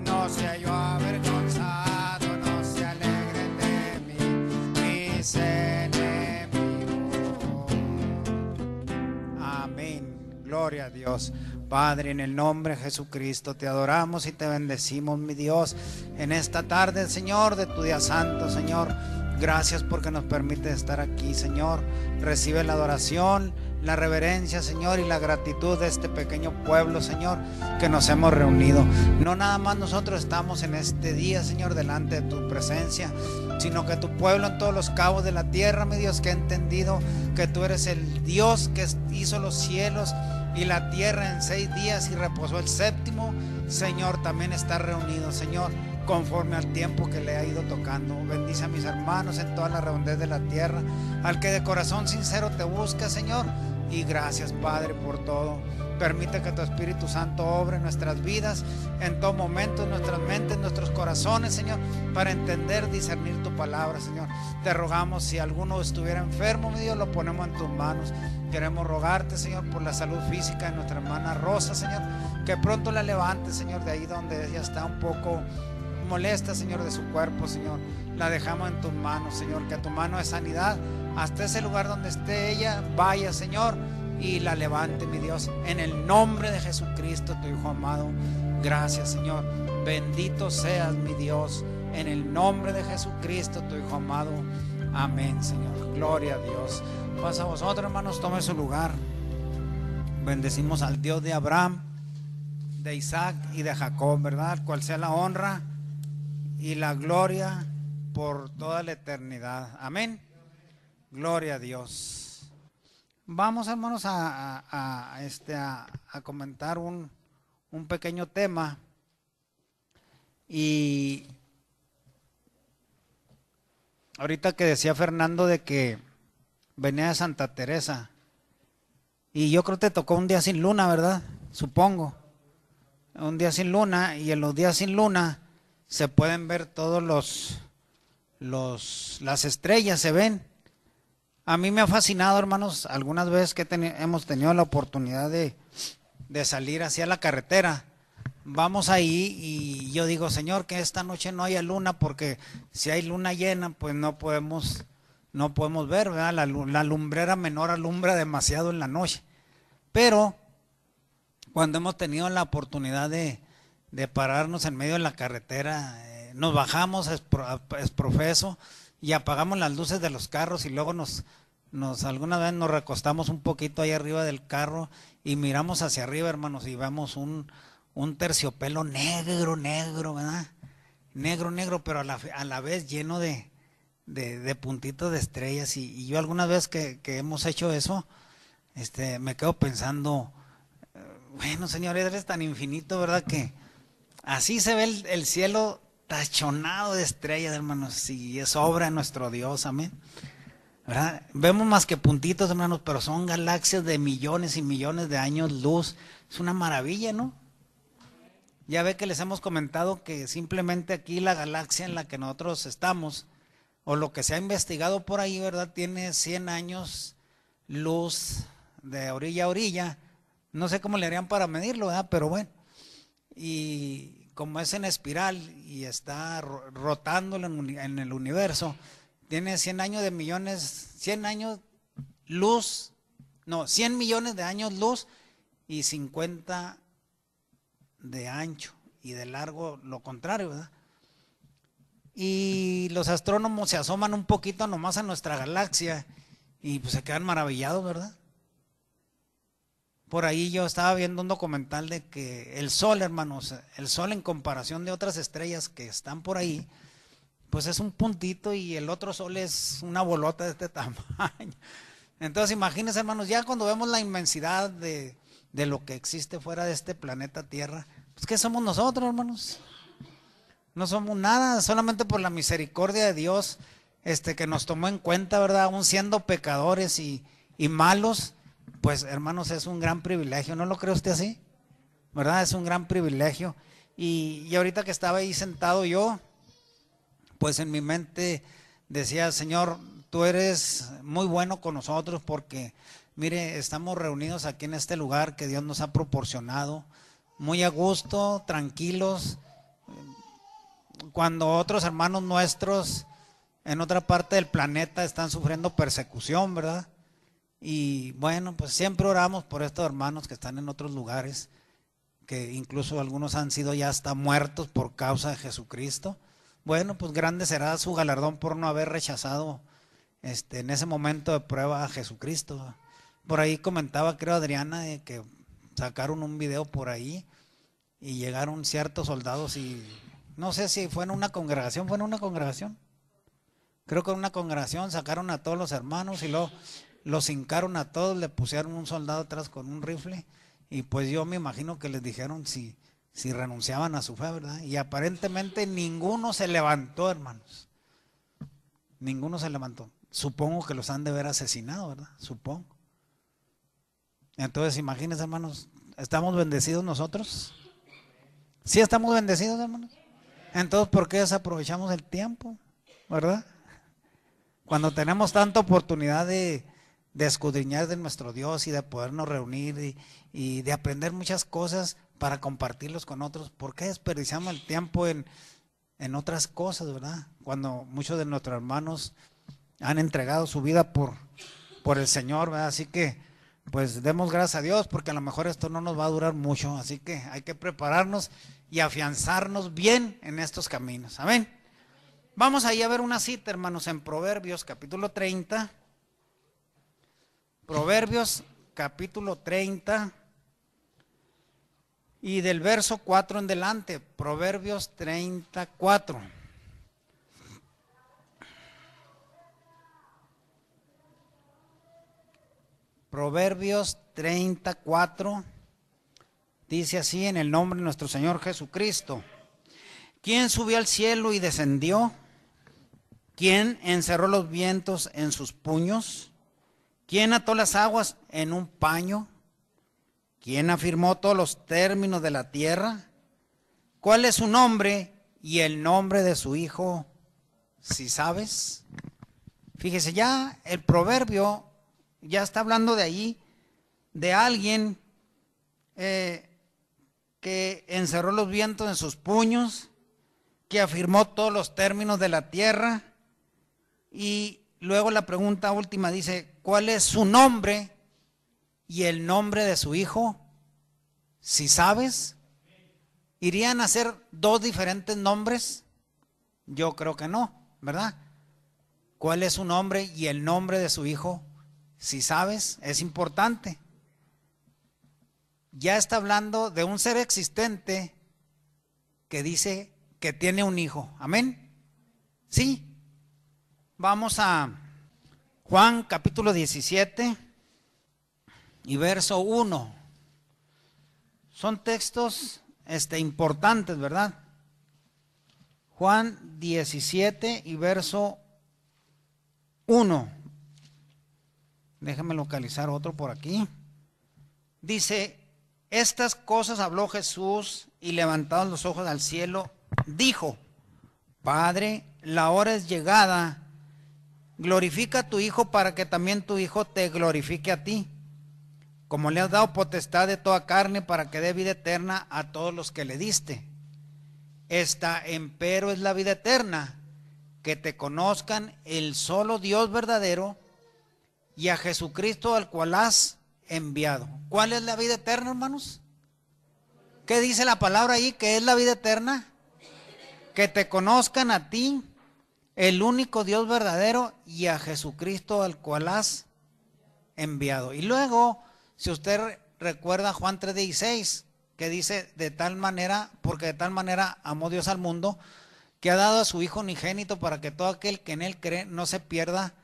No sea yo avergonzado, no se alegren de mí, mis enemigos. Amén. Gloria a Dios. Padre, en el nombre de Jesucristo te adoramos y te bendecimos, mi Dios, en esta tarde, Señor, de tu día santo, Señor. Gracias porque nos permite estar aquí, Señor. Recibe la adoración, la reverencia, Señor, y la gratitud de este pequeño pueblo, Señor, que nos hemos reunido. No nada más nosotros estamos en este día, Señor, delante de tu presencia, sino que tu pueblo en todos los cabos de la tierra, mi Dios, que ha entendido que tú eres el Dios que hizo los cielos y la tierra en 6 días y reposó el séptimo, Señor, también está reunido, Señor, conforme al tiempo que le ha ido tocando. Bendice a mis hermanos en toda la redondez de la tierra, al que de corazón sincero te busca, Señor, y gracias, Padre, por todo. Permite que tu Espíritu Santo obre en nuestras vidas, en todo momento, en nuestras mentes, en nuestros corazones, Señor, para entender, discernir tu palabra, Señor. Te rogamos, si alguno estuviera enfermo, mi Dios, lo ponemos en tus manos. Queremos rogarte, Señor, por la salud física de nuestra hermana Rosa, Señor, que pronto la levantes, Señor, de ahí donde ella está un poco molesta, Señor, de su cuerpo, Señor. La dejamos en tus manos, Señor, que a tu mano de sanidad, hasta ese lugar donde esté ella, vaya, Señor, y la levante, mi Dios, en el nombre de Jesucristo, tu Hijo amado. Gracias, Señor. Bendito seas, mi Dios, en el nombre de Jesucristo, tu Hijo amado. Amén, Señor. Gloria a Dios. Pasa a vosotros, hermanos, tome su lugar. Bendecimos al Dios de Abraham, de Isaac y de Jacob, ¿verdad? Cual sea la honra y la gloria por toda la eternidad. Amén. Gloria a Dios. Vamos, hermanos, a comentar un pequeño tema. Y ahorita que decía Fernando de que venía de Santa Teresa, y yo creo que te tocó un día sin luna, ¿verdad? Supongo. Un día sin luna, y en los días sin luna se pueden ver todos las estrellas, se ven. A mí me ha fascinado, hermanos, algunas veces que hemos tenido la oportunidad de salir hacia la carretera. Vamos ahí y yo digo, Señor, que esta noche no haya luna, porque si hay luna llena, pues no podemos ver, ¿verdad? La lumbrera menor alumbra demasiado en la noche. Pero cuando hemos tenido la oportunidad de pararnos en medio de la carretera, nos bajamos exprofeso y apagamos las luces de los carros, y luego alguna vez nos recostamos un poquito ahí arriba del carro y miramos hacia arriba, hermanos, y vemos un terciopelo negro, ¿verdad? Negro, pero a la vez lleno de puntitos de estrellas. Y yo algunas veces que hemos hecho eso, me quedo pensando, bueno, Señor, eres tan infinito, ¿verdad? Que así se ve el cielo tachonado de estrellas, hermanos, y es obra de nuestro Dios, amén, ¿verdad? Vemos más que puntitos, hermanos, pero son galaxias de millones y millones de años luz. Es una maravilla, ¿no? Ya ve que les hemos comentado que simplemente aquí la galaxia en la que nosotros estamos, o lo que se ha investigado por ahí, ¿verdad?, tiene 100 años luz de orilla a orilla. No sé cómo le harían para medirlo, ¿verdad? Pero bueno, y como es en espiral y está rotando en el universo, tiene 100 años de millones, 100 años luz, no, 100 millones de años luz y 50 de ancho, y de largo lo contrario, ¿verdad? Y los astrónomos se asoman un poquito nomás a nuestra galaxia y pues se quedan maravillados, ¿verdad? Por ahí yo estaba viendo un documental de que el Sol, hermanos, el Sol en comparación de otras estrellas que están por ahí, pues es un puntito, y el otro Sol es una bolota de este tamaño. Entonces imagínense, hermanos, ya cuando vemos la inmensidad de lo que existe fuera de este planeta Tierra, pues ¿qué somos nosotros, hermanos? No somos nada, solamente por la misericordia de Dios, que nos tomó en cuenta, ¿verdad? Aún siendo pecadores y malos, pues, hermanos, es un gran privilegio. ¿No lo cree usted así? ¿Verdad? Es un gran privilegio. Y ahorita que estaba ahí sentado yo, pues en mi mente decía, Señor, tú eres muy bueno con nosotros, porque Mire, estamos reunidos aquí en este lugar que Dios nos ha proporcionado, muy a gusto, tranquilos, cuando otros hermanos nuestros en otra parte del planeta están sufriendo persecución, ¿verdad? Y bueno, pues siempre oramos por estos hermanos que están en otros lugares, que incluso algunos han sido ya hasta muertos por causa de Jesucristo. Bueno, pues grande será su galardón por no haber rechazado en ese momento de prueba a Jesucristo. Por ahí comentaba, creo, Adriana, de que sacaron un video por ahí y llegaron ciertos soldados y no sé si fue en una congregación, creo que en una congregación sacaron a todos los hermanos y luego los hincaron a todos, le pusieron un soldado atrás con un rifle y pues yo me imagino que les dijeron si renunciaban a su fe, ¿verdad? Y aparentemente ninguno se levantó, hermanos, ninguno se levantó. Supongo que los han de haber asesinado, ¿verdad? Supongo. Entonces imagínense, hermanos, ¿estamos bendecidos nosotros? ¿Sí estamos bendecidos, hermanos? Entonces, ¿por qué desaprovechamos el tiempo? ¿Verdad? Cuando tenemos tanta oportunidad de escudriñar de nuestro Dios y de podernos reunir y de aprender muchas cosas para compartirlos con otros, ¿por qué desperdiciamos el tiempo en otras cosas, verdad? Cuando muchos de nuestros hermanos han entregado su vida por el Señor, ¿verdad? Así que pues demos gracias a Dios porque a lo mejor esto no nos va a durar mucho, así que hay que prepararnos y afianzarnos bien en estos caminos. Amén. Vamos ahí a ver una cita, hermanos, en Proverbios capítulo 30. Proverbios capítulo 30 y del verso 4 en delante. Proverbios 34. Proverbios 34 dice así, en el nombre de nuestro Señor Jesucristo. ¿Quién subió al cielo y descendió? ¿Quién encerró los vientos en sus puños? ¿Quién ató las aguas en un paño? ¿Quién afirmó todos los términos de la tierra? ¿Cuál es su nombre y el nombre de su hijo? Si sabes. Fíjese, ya el proverbio ya está hablando de ahí, de alguien que encerró los vientos en sus puños, que afirmó todos los términos de la tierra. Y luego la pregunta última dice, ¿cuál es su nombre y el nombre de su hijo? Si sabes. ¿Irían a ser dos diferentes nombres? Yo creo que no, ¿verdad? ¿Cuál es su nombre y el nombre de su hijo? Si sabes, es importante. Ya está hablando de un ser existente que dice que tiene un hijo. Amén. Sí. Vamos a Juan capítulo 17 y verso 1. Son textos importantes, ¿verdad? Juan 17 y verso 1. Déjame localizar otro por aquí. Dice, estas cosas habló Jesús y levantados los ojos al cielo, dijo, Padre, la hora es llegada, glorifica a tu Hijo para que también tu Hijo te glorifique a ti, como le has dado potestad de toda carne para que dé vida eterna a todos los que le diste. Esta, empero, es la vida eterna, que te conozcan el solo Dios verdadero y a Jesucristo al cual has enviado. ¿Cuál es la vida eterna, hermanos? ¿Qué dice la palabra ahí? ¿Qué es la vida eterna? Que te conozcan a ti, el único Dios verdadero, y a Jesucristo al cual has enviado. Y luego, si usted recuerda Juan 3:16, que dice, de tal manera, porque de tal manera amó Dios al mundo, que ha dado a su Hijo unigénito para que todo aquel que en él cree no se pierda,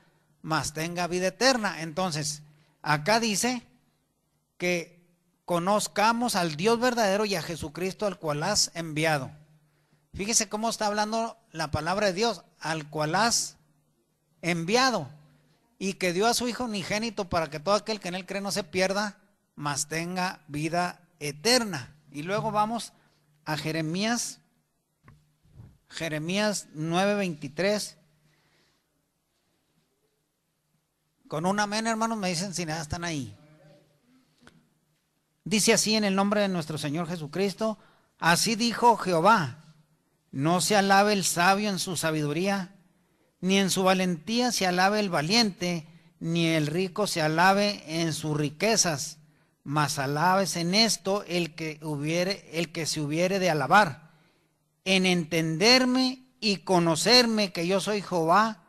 mas tenga vida eterna. Entonces, acá dice que conozcamos al Dios verdadero y a Jesucristo al cual has enviado. Fíjese cómo está hablando la palabra de Dios, al cual has enviado, y que dio a su Hijo unigénito para que todo aquel que en él cree no se pierda, mas tenga vida eterna. Y luego vamos a Jeremías 9:23. Con un amén, hermanos, me dicen si nada están ahí. Dice así en el nombre de nuestro Señor Jesucristo: así dijo Jehová, no se alabe el sabio en su sabiduría, ni en su valentía se alabe el valiente, ni el rico se alabe en sus riquezas, mas alabes en esto el que se hubiere de alabar, en entenderme y conocerme que yo soy Jehová,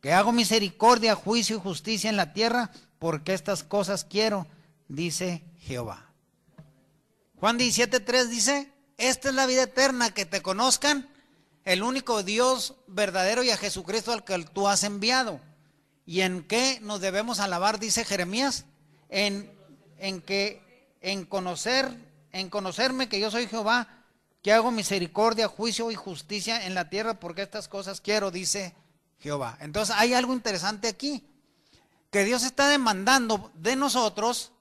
que hago misericordia, juicio y justicia en la tierra, porque estas cosas quiero, dice Jehová. Juan 17:3 dice: esta es la vida eterna, que te conozcan el único Dios verdadero y a Jesucristo al que tú has enviado. ¿Y en qué nos debemos alabar? Dice Jeremías, en conocerme que yo soy Jehová, que hago misericordia, juicio y justicia en la tierra, porque estas cosas quiero, dice Jehová. Entonces hay algo interesante aquí, que Dios está demandando de nosotros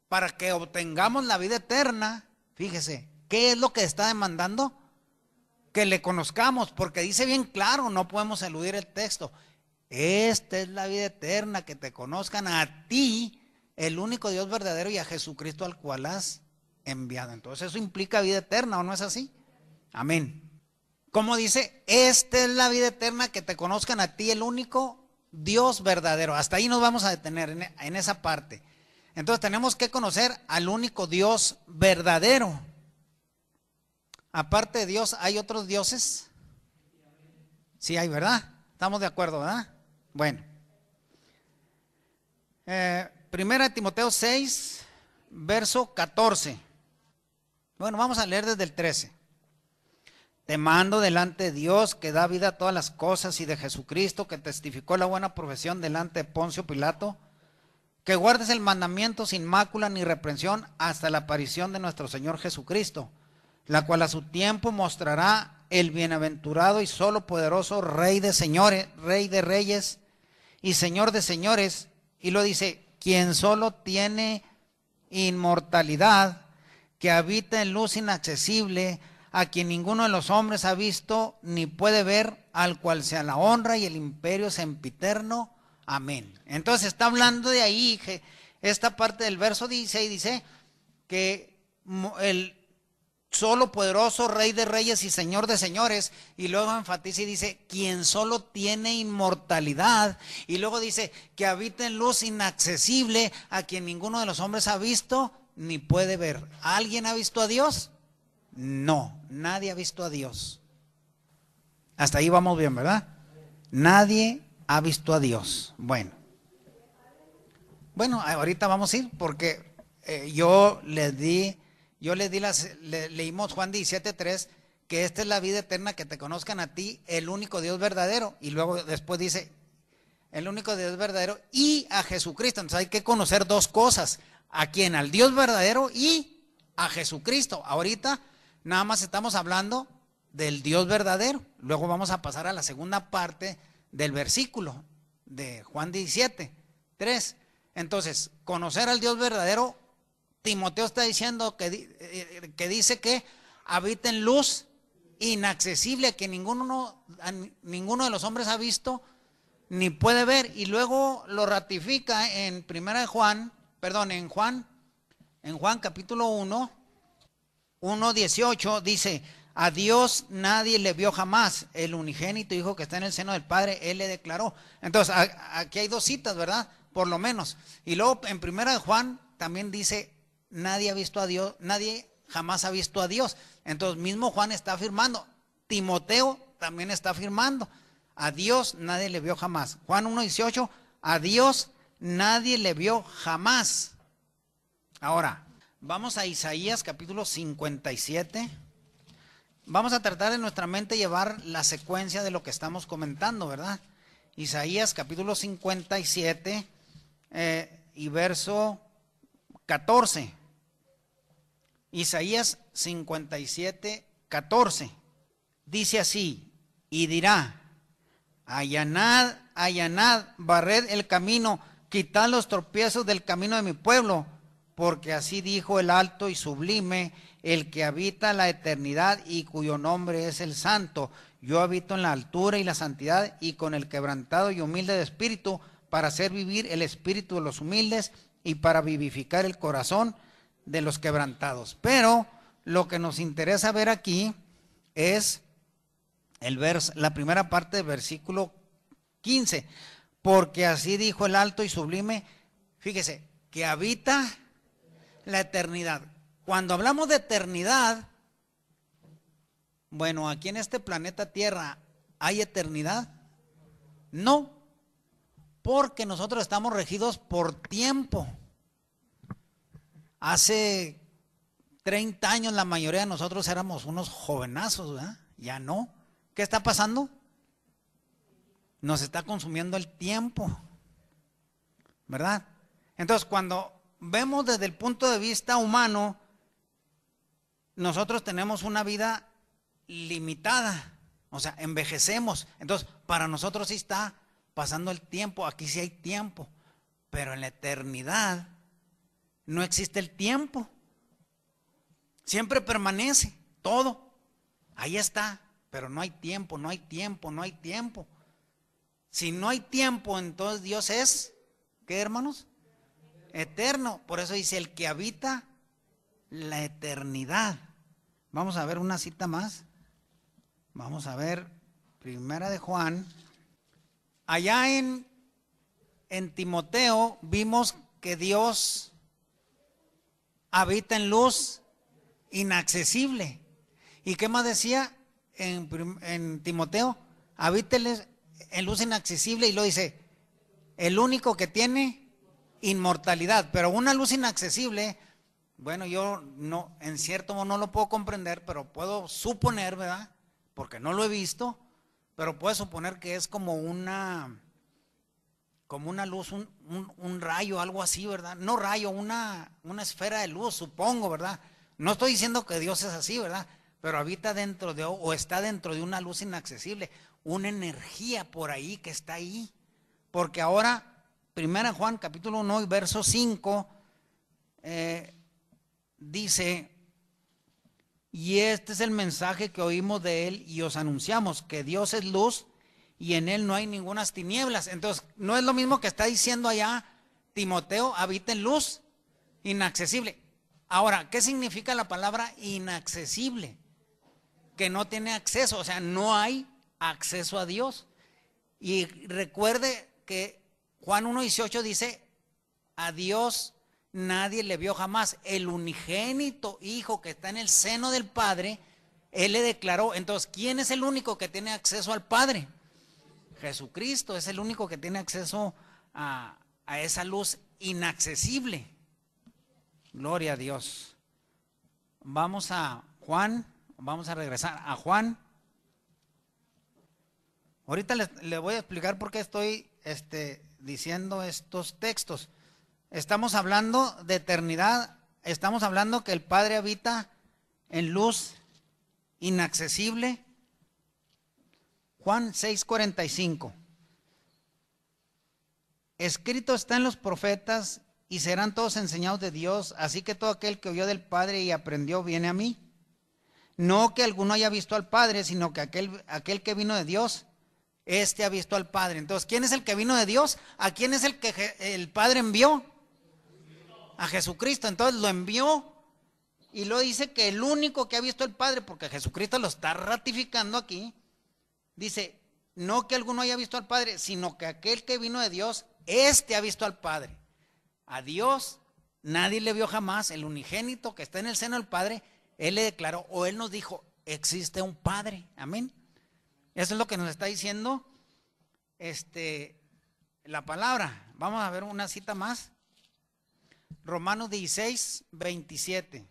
para que obtengamos la vida eterna. Fíjese, ¿qué es lo que está demandando? Que le conozcamos, porque dice bien claro, no podemos eludir el texto. Esta es la vida eterna, que te conozcan a ti, el único Dios verdadero, y a Jesucristo al cual has enviado. Entonces eso implica vida eterna, ¿o no es así? Amén. ¿Cómo dice? Esta es la vida eterna, que te conozcan a ti, el único Dios verdadero. Hasta ahí nos vamos a detener en esa parte. Entonces tenemos que conocer al único Dios verdadero. Aparte de Dios, ¿hay otros dioses? Sí hay, ¿verdad? Estamos de acuerdo, ¿verdad? Bueno. Primera Timoteo 6, verso 14. Bueno, vamos a leer desde el 13. Te mando delante de Dios, que da vida a todas las cosas, y de Jesucristo, que testificó la buena profesión delante de Poncio Pilato, que guardes el mandamiento sin mácula ni reprensión hasta la aparición de nuestro Señor Jesucristo, la cual a su tiempo mostrará el bienaventurado y solo poderoso Rey de señores, Rey de reyes y Señor de señores. Y lo dice: quien solo tiene inmortalidad, que habita en luz inaccesible, a quien ninguno de los hombres ha visto ni puede ver, al cual sea la honra y el imperio sempiterno. Amén. Entonces está hablando de ahí, esta parte del verso 16 dice que el solo poderoso Rey de reyes y Señor de señores, y luego enfatiza y dice: quien solo tiene inmortalidad, y luego dice que habita en luz inaccesible, a quien ninguno de los hombres ha visto ni puede ver. ¿Alguien ha visto a Dios? No, nadie ha visto a Dios. Hasta ahí vamos bien, ¿verdad? Nadie ha visto a Dios. Bueno, ahorita vamos a ir, porque leímos Juan 17:3, que esta es la vida eterna, que te conozcan a ti, el único Dios verdadero, y luego después dice el único Dios verdadero y a Jesucristo. Entonces hay que conocer dos cosas: a quién, al Dios verdadero, y a Jesucristo. Ahorita nada más estamos hablando del Dios verdadero. Luego vamos a pasar a la segunda parte del versículo de Juan 17:3. Entonces, conocer al Dios verdadero, Timoteo está diciendo que dice que habita en luz inaccesible, a que ninguno de los hombres ha visto ni puede ver. Y luego lo ratifica en Juan capítulo 1:18, dice: a Dios nadie le vio jamás, el unigénito Hijo que está en el seno del Padre, Él le declaró. Entonces, aquí hay dos citas, ¿verdad? Por lo menos. Y luego en primera de Juan también dice: nadie ha visto a Dios, nadie jamás ha visto a Dios. Entonces mismo Juan está afirmando, Timoteo también está afirmando: a Dios nadie le vio jamás. Juan 1:18, a Dios nadie le vio jamás. Ahora, vamos a Isaías capítulo 57. Vamos a tratar en nuestra mente llevar la secuencia de lo que estamos comentando, ¿verdad? Isaías capítulo 57 y verso 14. Isaías 57:14. Dice así: y dirá: allanad, allanad, barred el camino, quitad los tropiezos del camino de mi pueblo, porque así dijo el alto y sublime, el que habita la eternidad y cuyo nombre es el Santo. Yo habito en la altura y la santidad, y con el quebrantado y humilde de espíritu, para hacer vivir el espíritu de los humildes y para vivificar el corazón de los quebrantados. Pero lo que nos interesa ver aquí es la primera parte del versículo 15. Porque así dijo el alto y sublime, fíjese, que habita la eternidad. Cuando hablamos de eternidad, bueno, aquí en este planeta Tierra, ¿hay eternidad? No, porque nosotros estamos regidos por tiempo. Hace 30 años la mayoría de nosotros éramos unos jovenazos, ¿verdad? Ya no. ¿Qué está pasando? Nos está consumiendo el tiempo, ¿verdad? Entonces, cuando vemos desde el punto de vista humano, nosotros tenemos una vida limitada, o sea, envejecemos. Entonces, para nosotros sí está pasando el tiempo, aquí sí hay tiempo, pero en la eternidad no existe el tiempo. Siempre permanece todo. Ahí está, pero no hay tiempo, no hay tiempo, no hay tiempo. Si no hay tiempo, entonces Dios es, ¿qué, hermanos? Eterno. Por eso dice el que habita la eternidad. Vamos a ver una cita más. Vamos a ver Primera de Juan. Allá en Timoteo vimos que Dios habita en luz inaccesible. ¿Y qué más decía en Timoteo? Habíteles en luz inaccesible, y lo dice, el único que tiene inmortalidad. Pero una luz inaccesible, bueno, yo no, en cierto modo no lo puedo comprender, pero puedo suponer, ¿verdad? Porque no lo he visto, pero puedo suponer que es como una luz, un rayo, algo así, ¿verdad? No rayo, una esfera de luz, supongo, ¿verdad? No estoy diciendo que Dios es así, ¿verdad? Pero habita dentro de, o está dentro de una luz inaccesible, una energía por ahí que está ahí. Porque ahora, 1 Juan capítulo 1 y verso 5, dice, y este es el mensaje que oímos de él y os anunciamos, que Dios es luz y en él no hay ningunas tinieblas. Entonces, no es lo mismo que está diciendo allá Timoteo, habita en luz inaccesible. Ahora, ¿qué significa la palabra inaccesible? Que no tiene acceso, o sea, no hay acceso a Dios. Y recuerde que Juan 1:18 dice, a Dios nadie le vio jamás. El unigénito Hijo que está en el seno del Padre, Él le declaró. Entonces, ¿quién es el único que tiene acceso al Padre? Jesucristo es el único que tiene acceso a esa luz inaccesible. Gloria a Dios. Vamos a Juan, vamos a regresar a Juan. Ahorita le voy a explicar por qué estoy diciendo estos textos. Estamos hablando de eternidad, estamos hablando que el Padre habita en luz inaccesible. Juan 6:45. Escrito está en los profetas y serán todos enseñados de Dios, así que todo aquel que oyó del Padre y aprendió viene a mí. No que alguno haya visto al Padre, sino que aquel que vino de Dios, este ha visto al Padre. Entonces, ¿quién es el que vino de Dios? ¿A quién es el que el Padre envió? A Jesucristo. Entonces lo envió y lo dice que el único que ha visto al Padre, porque Jesucristo lo está ratificando aquí, dice, no que alguno haya visto al Padre, sino que aquel que vino de Dios, este ha visto al Padre. A Dios nadie le vio jamás, el unigénito que está en el seno del Padre, Él le declaró, o Él nos dijo, existe un Padre. Amén. Eso es lo que nos está diciendo la palabra. Vamos a ver una cita más. Romanos 16:27.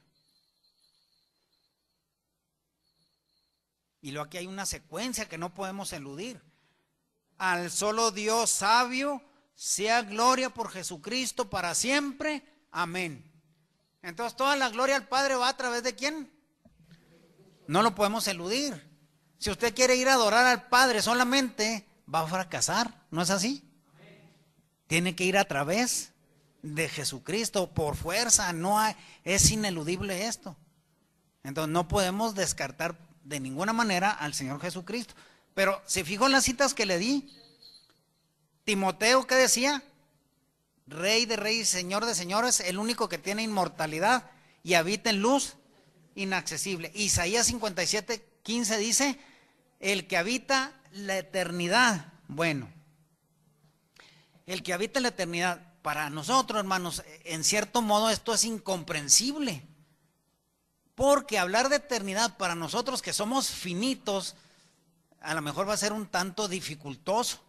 Y luego aquí hay una secuencia que no podemos eludir. Al solo Dios sabio sea gloria por Jesucristo para siempre. Amén. Entonces toda la gloria al Padre va a través de ¿quién? No lo podemos eludir. Si usted quiere ir a adorar al Padre solamente, va a fracasar. ¿No es así? Tiene que ir a través de Jesucristo por fuerza. No hay, es ineludible esto. Entonces no podemos descartar de ninguna manera al Señor Jesucristo. Pero se fijó en las citas que le di. Timoteo, ¿qué decía? Rey de reyes, Señor de señores, el único que tiene inmortalidad y habita en luz inaccesible. Isaías 57:15 dice, el que habita la eternidad. Bueno, el que habita la eternidad, para nosotros, hermanos, en cierto modo esto es incomprensible. Porque hablar de eternidad para nosotros que somos finitos, a lo mejor va a ser un tanto dificultoso.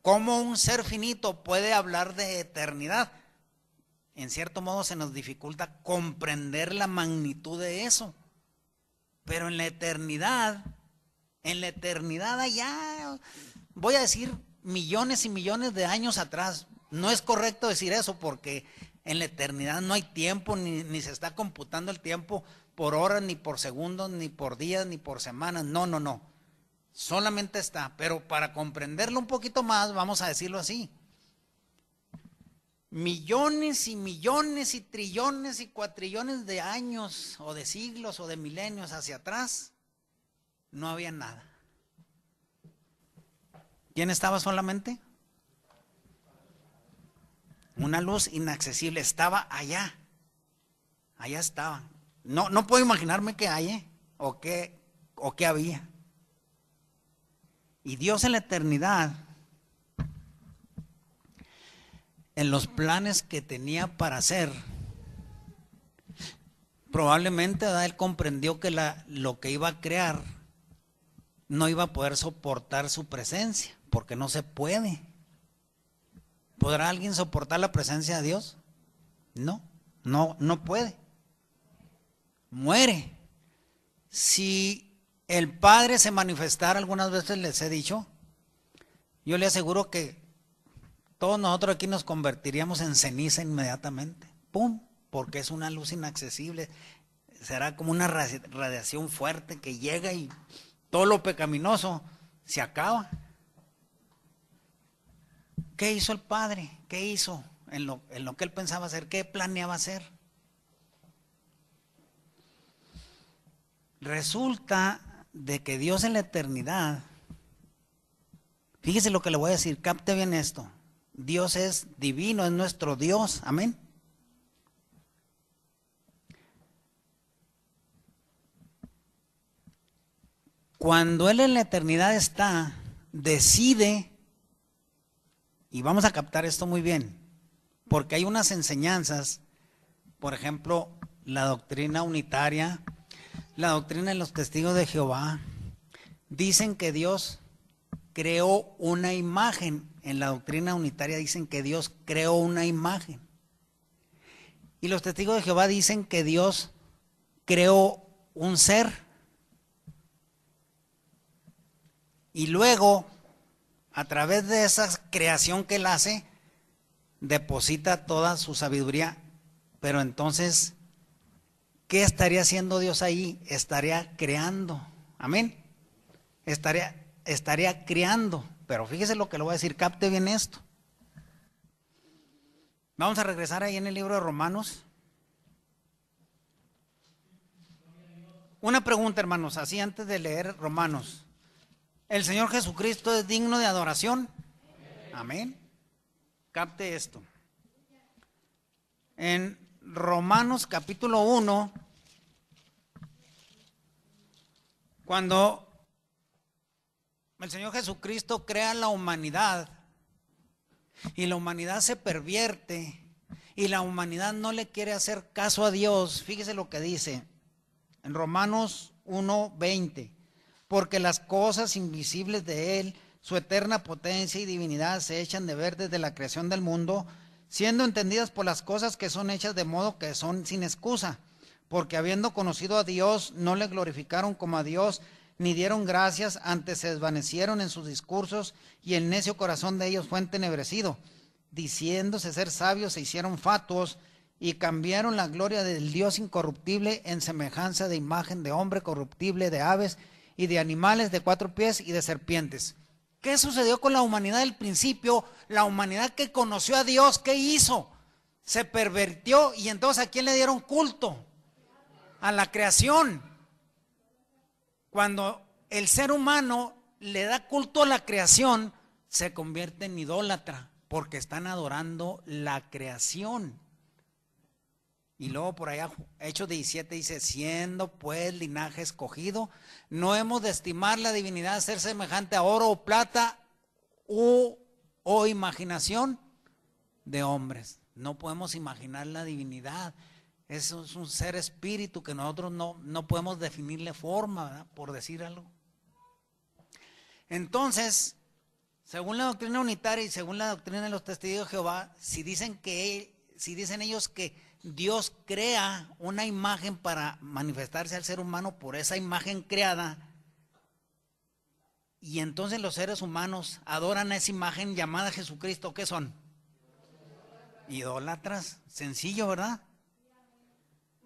¿Cómo un ser finito puede hablar de eternidad? En cierto modo se nos dificulta comprender la magnitud de eso. Pero en la eternidad allá, voy a decir millones y millones de años atrás. No es correcto decir eso porque en la eternidad no hay tiempo, ni se está computando el tiempo por horas, ni por segundos, ni por días, ni por semanas. No. Solamente está. Pero para comprenderlo un poquito más, vamos a decirlo así. Millones y millones y trillones y cuatrillones de años o de siglos o de milenios hacia atrás, no había nada. ¿Quién estaba solamente? Una luz inaccesible, estaba allá. Allá estaba. No puedo imaginarme qué hay o qué había. Y Dios en la eternidad, en los planes que tenía para hacer, probablemente Él comprendió que lo que iba a crear no iba a poder soportar su presencia, porque no se puede. ¿Podrá alguien soportar la presencia de Dios? No puede. Muere. Si el Padre se manifestara, algunas veces les he dicho, yo le aseguro que todos nosotros aquí nos convertiríamos en ceniza inmediatamente. ¡Pum! Porque es una luz inaccesible. Será como una radiación fuerte que llega y todo lo pecaminoso se acaba. ¿Qué hizo el Padre? ¿Qué hizo en lo que Él pensaba hacer? ¿Qué planeaba hacer? Resulta de que Dios en la eternidad, fíjese lo que le voy a decir, capte bien esto. Dios es divino, es nuestro Dios, amén. Cuando Él en la eternidad está, decide, y vamos a captar esto muy bien, porque hay unas enseñanzas, por ejemplo, la doctrina unitaria, la doctrina de los testigos de Jehová, dicen que Dios creó una imagen. En la doctrina unitaria dicen que Dios creó una imagen. Y los testigos de Jehová dicen que Dios creó un ser. Y luego, a través de esa creación que Él hace, deposita toda su sabiduría. Pero entonces, ¿qué estaría haciendo Dios ahí? Estaría creando. Amén. Estaría creando. Pero fíjese lo que le voy a decir, capte bien esto. Vamos a regresar ahí en el libro de Romanos. Una pregunta, hermanos, así antes de leer Romanos. ¿El Señor Jesucristo es digno de adoración? Amén. Capte esto. En Romanos capítulo 1, cuando el Señor Jesucristo crea la humanidad y la humanidad se pervierte y la humanidad no le quiere hacer caso a Dios, fíjese lo que dice en Romanos 1:20, porque las cosas invisibles de Él, su eterna potencia y divinidad se echan de ver desde la creación del mundo, siendo entendidas por las cosas que son hechas de modo que son sin excusa, porque habiendo conocido a Dios, no le glorificaron como a Dios, ni dieron gracias, antes se desvanecieron en sus discursos, y el necio corazón de ellos fue entenebrecido. Diciéndose ser sabios, se hicieron fatuos, y cambiaron la gloria del Dios incorruptible en semejanza de imagen de hombre corruptible, de aves y de animales de 4 pies y de serpientes. ¿Qué sucedió con la humanidad del principio? La humanidad que conoció a Dios, ¿qué hizo? Se pervirtió, y entonces ¿a quién le dieron culto? A la creación. Cuando el ser humano le da culto a la creación, se convierte en idólatra porque están adorando la creación. Y luego por allá, Hechos 17 dice, siendo pues linaje escogido, no hemos de estimar la divinidad ser semejante a oro o plata o imaginación de hombres. No podemos imaginar la divinidad. Eso es un ser espíritu que nosotros no podemos definirle forma, ¿verdad? Por decir algo. Entonces, según la doctrina unitaria y según la doctrina de los testigos de Jehová, si dicen ellos que Dios crea una imagen para manifestarse al ser humano por esa imagen creada, y entonces los seres humanos adoran a esa imagen llamada Jesucristo, ¿qué son? Idólatras. Sencillo, ¿verdad?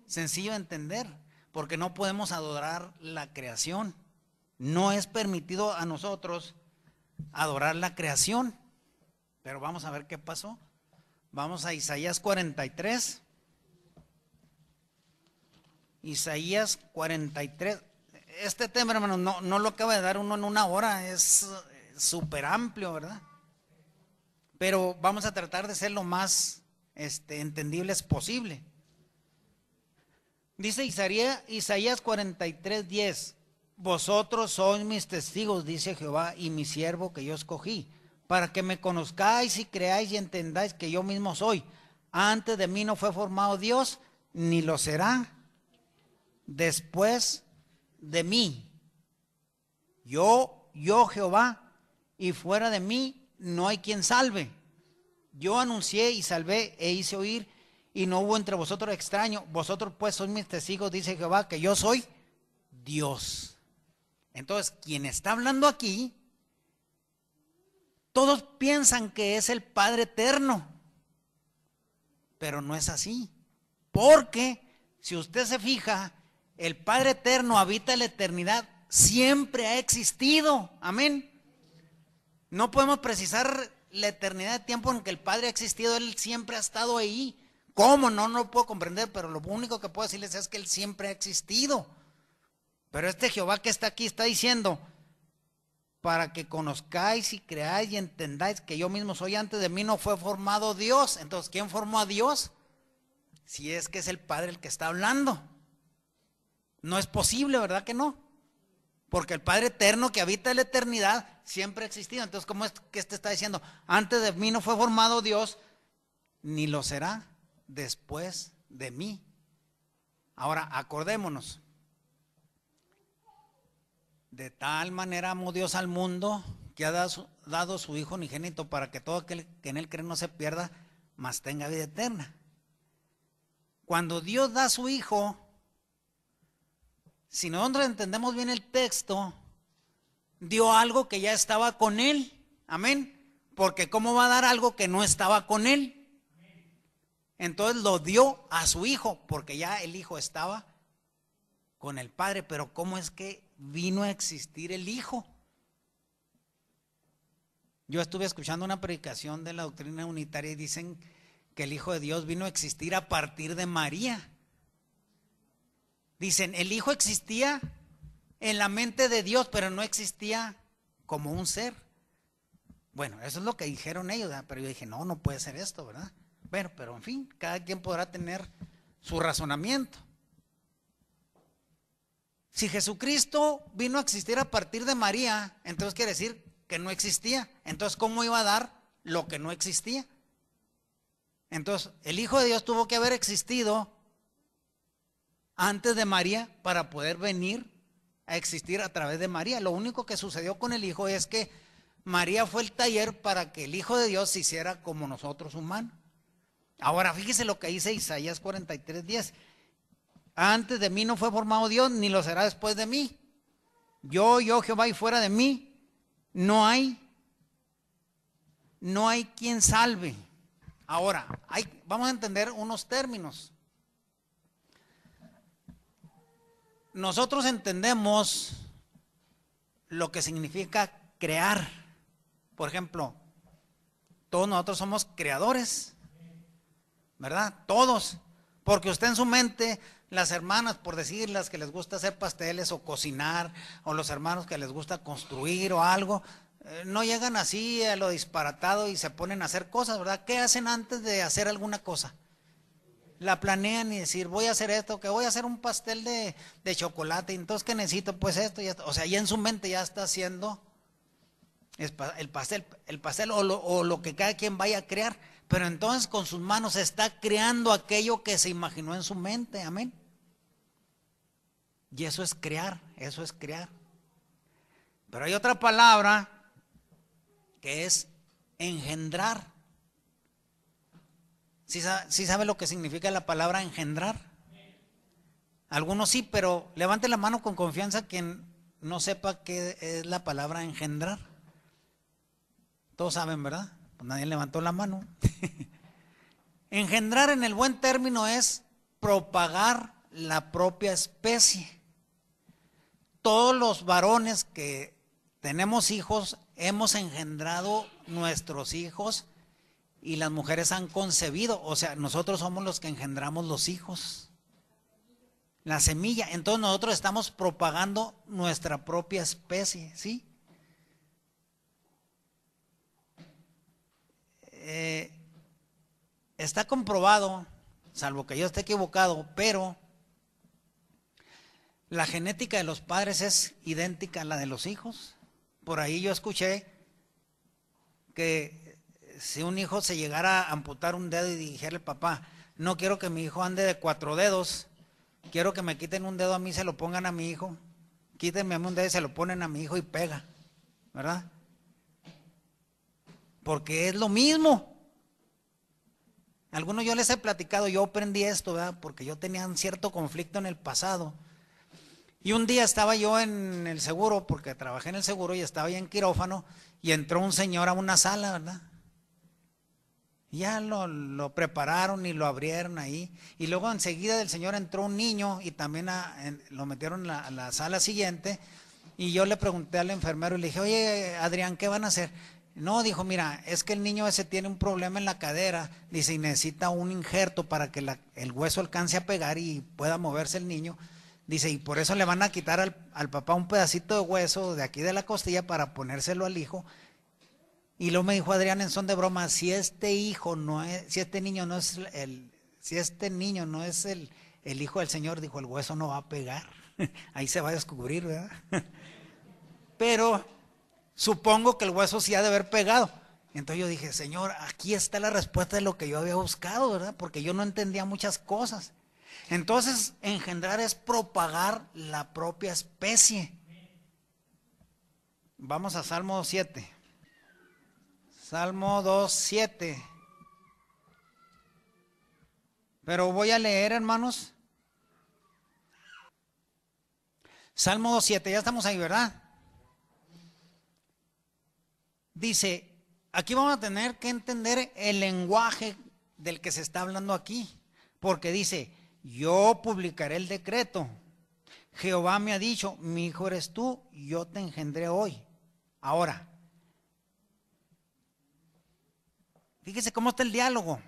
Sencillo de entender, porque no podemos adorar la creación. No es permitido a nosotros adorar la creación. Pero vamos a ver qué pasó. Vamos a Isaías 43. Isaías 43. Este tema, hermano, no lo acaba de dar uno en una hora, es súper amplio, ¿verdad? Pero vamos a tratar de ser lo más entendibles posible. Dice Isaías 43:10, vosotros sois mis testigos, dice Jehová, y mi siervo que yo escogí, para que me conozcáis y creáis y entendáis que yo mismo soy. Antes de mí no fue formado Dios, ni lo será después de mí. Yo Jehová, y fuera de mí no hay quien salve. Yo anuncié y salvé e hice oír, y no hubo entre vosotros extraño. Vosotros pues sois mis testigos, dice Jehová, que yo soy Dios. Entonces, quien está hablando aquí, todos piensan que es el Padre eterno, pero no es así. Porque, si usted se fija, el Padre eterno habita en la eternidad, siempre ha existido. Amén. No podemos precisar la eternidad de tiempo en que el Padre ha existido, Él siempre ha estado ahí. ¿Cómo? No lo puedo comprender, pero lo único que puedo decirles es que Él siempre ha existido. Pero este Jehová que está aquí está diciendo, para que conozcáis y creáis y entendáis que yo mismo soy, antes de mí no fue formado Dios. Entonces, ¿quién formó a Dios? Si es que es el Padre el que está hablando. No es posible, ¿verdad que no? Porque el Padre eterno que habita en la eternidad siempre ha existido. Entonces, ¿cómo es que está diciendo? Antes de mí no fue formado Dios, ni lo será después de mí. Ahora, acordémonos. De tal manera amó Dios al mundo que ha dado su Hijo unigénito para que todo aquel que en Él cree no se pierda, mas tenga vida eterna. Cuando Dios da a su Hijo, si nosotros entendemos bien el texto, dio algo que ya estaba con Él. Amén. Porque ¿cómo va a dar algo que no estaba con Él? Entonces lo dio a su Hijo, porque ya el Hijo estaba con el Padre. Pero ¿cómo es que vino a existir el Hijo? Yo estuve escuchando una predicación de la doctrina unitaria y dicen que el Hijo de Dios vino a existir a partir de María. Dicen, el Hijo existía en la mente de Dios, pero no existía como un ser. Bueno, eso es lo que dijeron ellos, ¿verdad? Pero yo dije, no puede ser esto, ¿verdad? Bueno, pero en fin, cada quien podrá tener su razonamiento. Si Jesucristo vino a existir a partir de María, entonces quiere decir que no existía. Entonces, ¿cómo iba a dar lo que no existía? Entonces, el Hijo de Dios tuvo que haber existido antes de María para poder venir a existir a través de María. Lo único que sucedió con el Hijo es que María fue el taller para que el Hijo de Dios se hiciera como nosotros humanos. Ahora, fíjese lo que dice Isaías 43:10. Antes de mí no fue formado Dios, ni lo será después de mí. Yo Jehová, y fuera de mí no hay quien salve. Ahora, vamos a entender unos términos. Nosotros entendemos lo que significa crear. Por ejemplo, todos nosotros somos creadores, ¿verdad? Todos. Porque usted en su mente, las hermanas, por decir, las que les gusta hacer pasteles o cocinar, o los hermanos que les gusta construir o algo, no llegan así a lo disparatado y se ponen a hacer cosas, ¿verdad? ¿Qué hacen antes de hacer alguna cosa? La planean y decir, voy a hacer esto, que voy a hacer un pastel de chocolate, y entonces, ¿qué necesito? Pues esto, y esto. O sea, ya en su mente ya está haciendo el pastel o lo que cada quien vaya a crear, pero entonces con sus manos está creando aquello que se imaginó en su mente, amén. Y eso es crear, eso es crear. Pero hay otra palabra que es engendrar. ¿Sí sabe lo que significa la palabra engendrar? Algunos sí, pero levante la mano con confianza quien no sepa qué es la palabra engendrar. Todos saben, ¿verdad? Pues nadie levantó la mano. Engendrar en el buen término es propagar la propia especie. Todos los varones que tenemos hijos hemos engendrado nuestros hijos y las mujeres han concebido. O sea, nosotros somos los que engendramos los hijos. La semilla. Entonces nosotros estamos propagando nuestra propia especie, ¿sí? Está comprobado, salvo que yo esté equivocado, pero la genética de los padres es idéntica a la de los hijos. Por ahí yo escuché que si un hijo se llegara a amputar un dedo y dijera al papá, no quiero que mi hijo ande de 4 dedos, quiero que me quiten un dedo a mí, se lo pongan a mi hijo, quítenme a mí un dedo y se lo ponen a mi hijo y pega, ¿verdad? Porque es lo mismo. Algunos yo les he platicado, yo aprendí esto, ¿verdad? Porque yo tenía un cierto conflicto en el pasado. Y un día estaba yo en el seguro, porque trabajé en el seguro y estaba ahí en quirófano, y entró un señor a una sala, ¿verdad? Y ya lo prepararon y lo abrieron ahí. Y luego enseguida del señor entró un niño y también lo metieron a la sala siguiente. Y yo le pregunté al enfermero y le dije, oye, Adrián, ¿qué van a hacer? No, dijo, mira, es que el niño ese tiene un problema en la cadera, dice, y necesita un injerto para que el hueso alcance a pegar y pueda moverse el niño. Dice, y por eso le van a quitar al papá un pedacito de hueso de aquí de la costilla para ponérselo al hijo. Y luego me dijo Adrián en son de broma, si este niño no es el hijo del Señor, dijo, el hueso no va a pegar. Ahí se va a descubrir, ¿verdad? Pero supongo que el hueso sí ha de haber pegado. Entonces yo dije, Señor, aquí está la respuesta de lo que yo había buscado, ¿verdad? Porque yo no entendía muchas cosas. Entonces, engendrar es propagar la propia especie. Vamos a Salmo 7. Salmo 2:7. Pero voy a leer, hermanos. Salmo 2:7, ya estamos ahí, ¿verdad? Dice, aquí vamos a tener que entender el lenguaje del que se está hablando aquí. Porque dice, yo publicaré el decreto. Jehová me ha dicho, mi hijo eres tú, yo te engendré hoy. Ahora, fíjese cómo está el diálogo.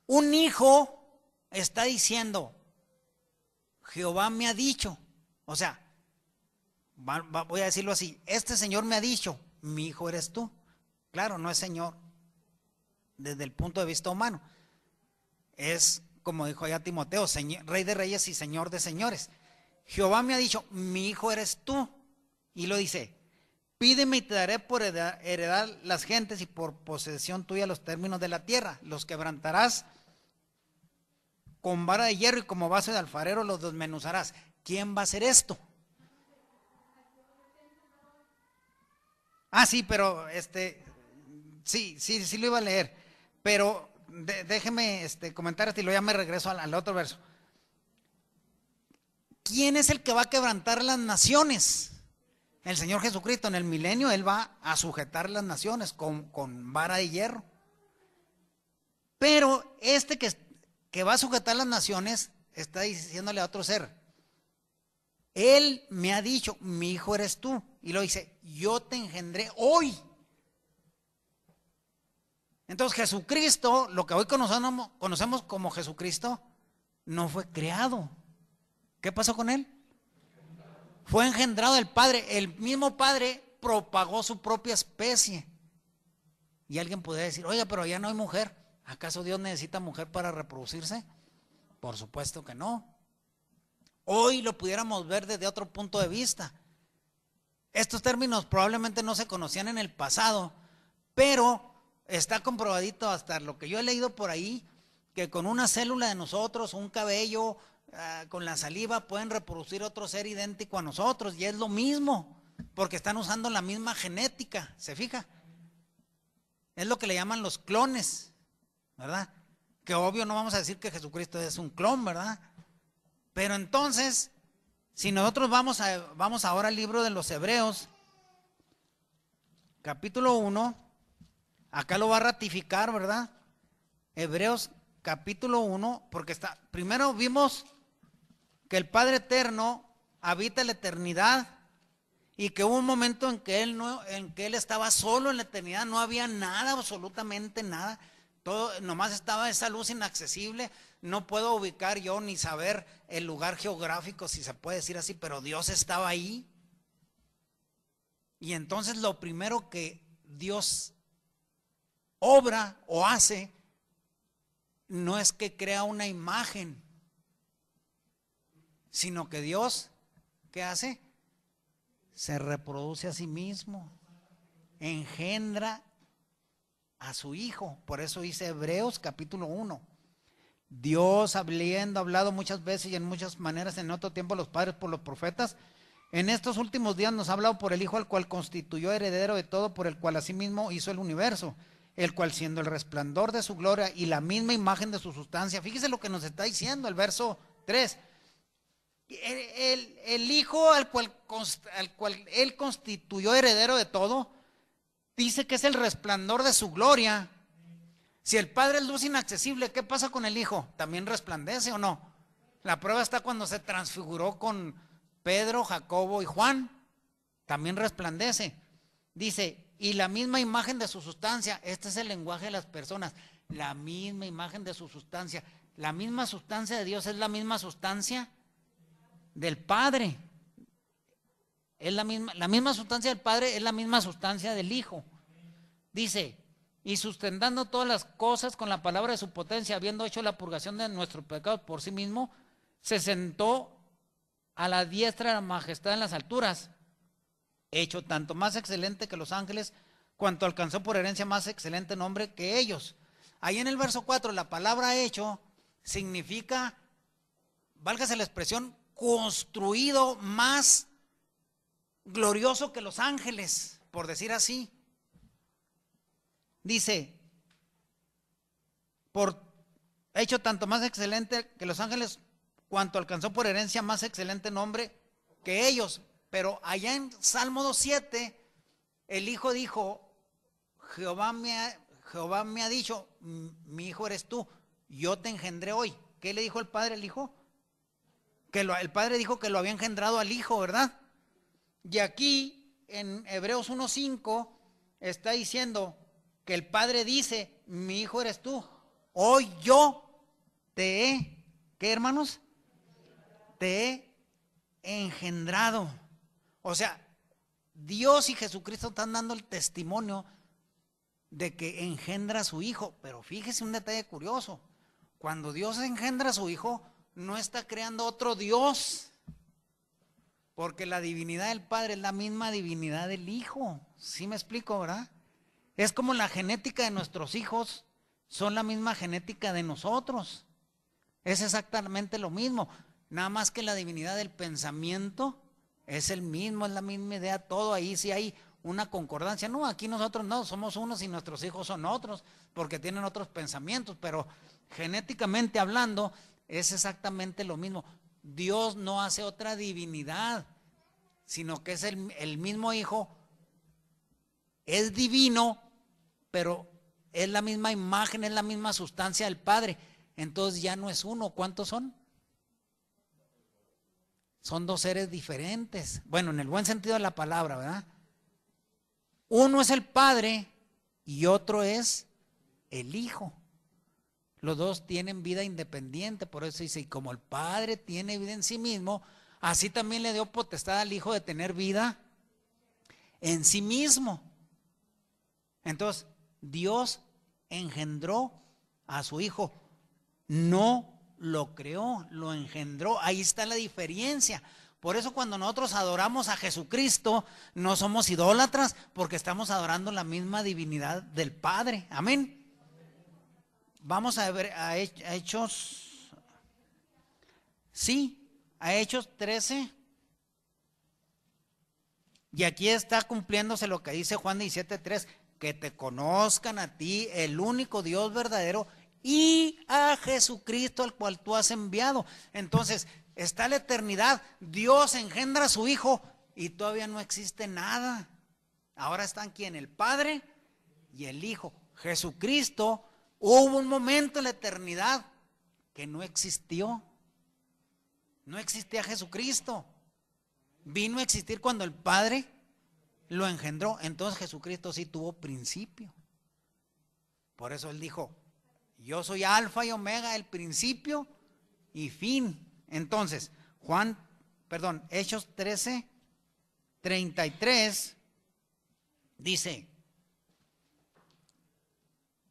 Un hijo está diciendo, Jehová me ha dicho. O sea, voy a decirlo así, este Señor me ha dicho, mi hijo eres tú. Claro, no es Señor desde el punto de vista humano. Es, como dijo ya Timoteo, Rey de reyes y Señor de señores. Jehová me ha dicho, mi hijo eres tú. Y lo dice, pídeme y te daré por heredar las gentes y por posesión tuya los términos de la tierra. Los quebrantarás con vara de hierro y como vaso de alfarero los desmenuzarás. ¿Quién va a hacer esto? Ah, sí, pero sí lo iba a leer. Pero déjeme comentar esto y luego ya me regreso al otro verso. ¿Quién es el que va a quebrantar las naciones? El Señor Jesucristo. En el milenio Él va a sujetar las naciones con vara de hierro. Pero que va a sujetar las naciones está diciéndole a otro ser, Él me ha dicho, mi hijo eres tú. Y lo dice, yo te engendré hoy. Entonces Jesucristo, lo que hoy conocemos como Jesucristo, no fue creado. ¿Qué pasó con Él? Fue engendrado del Padre. El mismo Padre propagó su propia especie. Y alguien podría decir, oiga, pero ya no hay mujer. ¿Acaso Dios necesita mujer para reproducirse? Por supuesto que no. Hoy lo pudiéramos ver desde otro punto de vista. Estos términos probablemente no se conocían en el pasado, pero está comprobadito hasta lo que yo he leído por ahí, que con una célula de nosotros, un cabello, con la saliva, pueden reproducir otro ser idéntico a nosotros, y es lo mismo, porque están usando la misma genética, ¿se fija? Es lo que le llaman los clones, ¿verdad? Que obvio no vamos a decir que Jesucristo es un clon, ¿verdad? Pero entonces, si nosotros vamos ahora al libro de los Hebreos, capítulo 1, acá lo va a ratificar, ¿verdad? Hebreos capítulo 1, porque primero vimos que el Padre Eterno habita en la eternidad y que hubo un momento en que él estaba solo en la eternidad, no había nada, absolutamente nada, todo, nomás estaba esa luz inaccesible. No puedo ubicar yo ni saber el lugar geográfico, si se puede decir así, pero Dios estaba ahí. Y entonces lo primero que Dios obra o hace no es que crea una imagen, sino que Dios, ¿qué hace? Se reproduce a sí mismo, engendra a su Hijo. Por eso dice Hebreos capítulo 1. Dios, habiendo hablado muchas veces y en muchas maneras en otro tiempo a los padres por los profetas, en estos últimos días nos ha hablado por el Hijo, al cual constituyó heredero de todo, por el cual asimismo hizo el universo, el cual siendo el resplandor de su gloria y la misma imagen de su sustancia. Fíjese lo que nos está diciendo el verso 3. El Hijo al cual Él constituyó heredero de todo, dice que es el resplandor de su gloria. Si el Padre es luz inaccesible, ¿qué pasa con el Hijo? ¿También resplandece o no? La prueba está cuando se transfiguró con Pedro, Jacobo y Juan. También resplandece. Dice, y la misma imagen de su sustancia. Este es el lenguaje de las personas. La misma imagen de su sustancia. La misma sustancia de Dios es la misma sustancia del Padre. Es la misma sustancia del Padre es la misma sustancia del Hijo. Dice, y sustentando todas las cosas con la palabra de su potencia, habiendo hecho la purgación de nuestros pecados por sí mismo, se sentó a la diestra de la majestad en las alturas, hecho tanto más excelente que los ángeles, cuanto alcanzó por herencia más excelente nombre que ellos. Ahí en el verso 4, la palabra hecho significa, válgase la expresión, construido más glorioso que los ángeles, por decir así. Dice, por hecho tanto más excelente que los ángeles, cuanto alcanzó por herencia más excelente nombre que ellos. Pero allá en Salmo 2:7, el Hijo dijo, Jehová me ha dicho, mi Hijo eres tú, yo te engendré hoy. ¿Qué le dijo el Padre al Hijo? El Padre dijo que lo había engendrado al Hijo, ¿verdad? Y aquí en Hebreos 1:5 está diciendo que el Padre dice, mi Hijo eres tú, hoy yo te he, ¿qué hermanos? Te he engendrado. O sea, Dios y Jesucristo están dando el testimonio de que engendra a su Hijo. Pero fíjese un detalle curioso, cuando Dios engendra a su Hijo, no está creando otro Dios, porque la divinidad del Padre es la misma divinidad del Hijo. ¿Sí me explico, verdad? Es como la genética de nuestros hijos son la misma genética de nosotros. Es exactamente lo mismo, nada más que la divinidad del pensamiento es el mismo, es la misma idea, todo ahí sí hay una concordancia. No, aquí nosotros no, somos unos y nuestros hijos son otros, porque tienen otros pensamientos, pero genéticamente hablando es exactamente lo mismo. Dios no hace otra divinidad, sino que es el mismo Hijo, es divino, pero es la misma imagen, es la misma sustancia del Padre. Entonces ya no es uno. ¿Cuántos son? Son dos seres diferentes. Bueno, en el buen sentido de la palabra, ¿verdad? Uno es el Padre y otro es el Hijo. Los dos tienen vida independiente, por eso dice, y como el Padre tiene vida en sí mismo, así también le dio potestad al Hijo de tener vida en sí mismo. Entonces, Dios engendró a su Hijo, no lo creó, lo engendró. Ahí está la diferencia. Por eso cuando nosotros adoramos a Jesucristo, no somos idólatras, porque estamos adorando la misma divinidad del Padre. Amén. Vamos a ver a Hechos, sí, a Hechos 13. Y aquí está cumpliéndose lo que dice Juan 17:3, que te conozcan a ti, el único Dios verdadero, y a Jesucristo al cual tú has enviado. Entonces, está la eternidad, Dios engendra a su Hijo y todavía no existe nada. Ahora están ¿quién? El Padre y el Hijo. Jesucristo, hubo un momento en la eternidad que no existió. No existía Jesucristo. Vino a existir cuando el Padre lo engendró. Entonces Jesucristo sí tuvo principio. Por eso Él dijo, yo soy Alfa y Omega, el principio y fin. Entonces, Hechos 13:33 dice,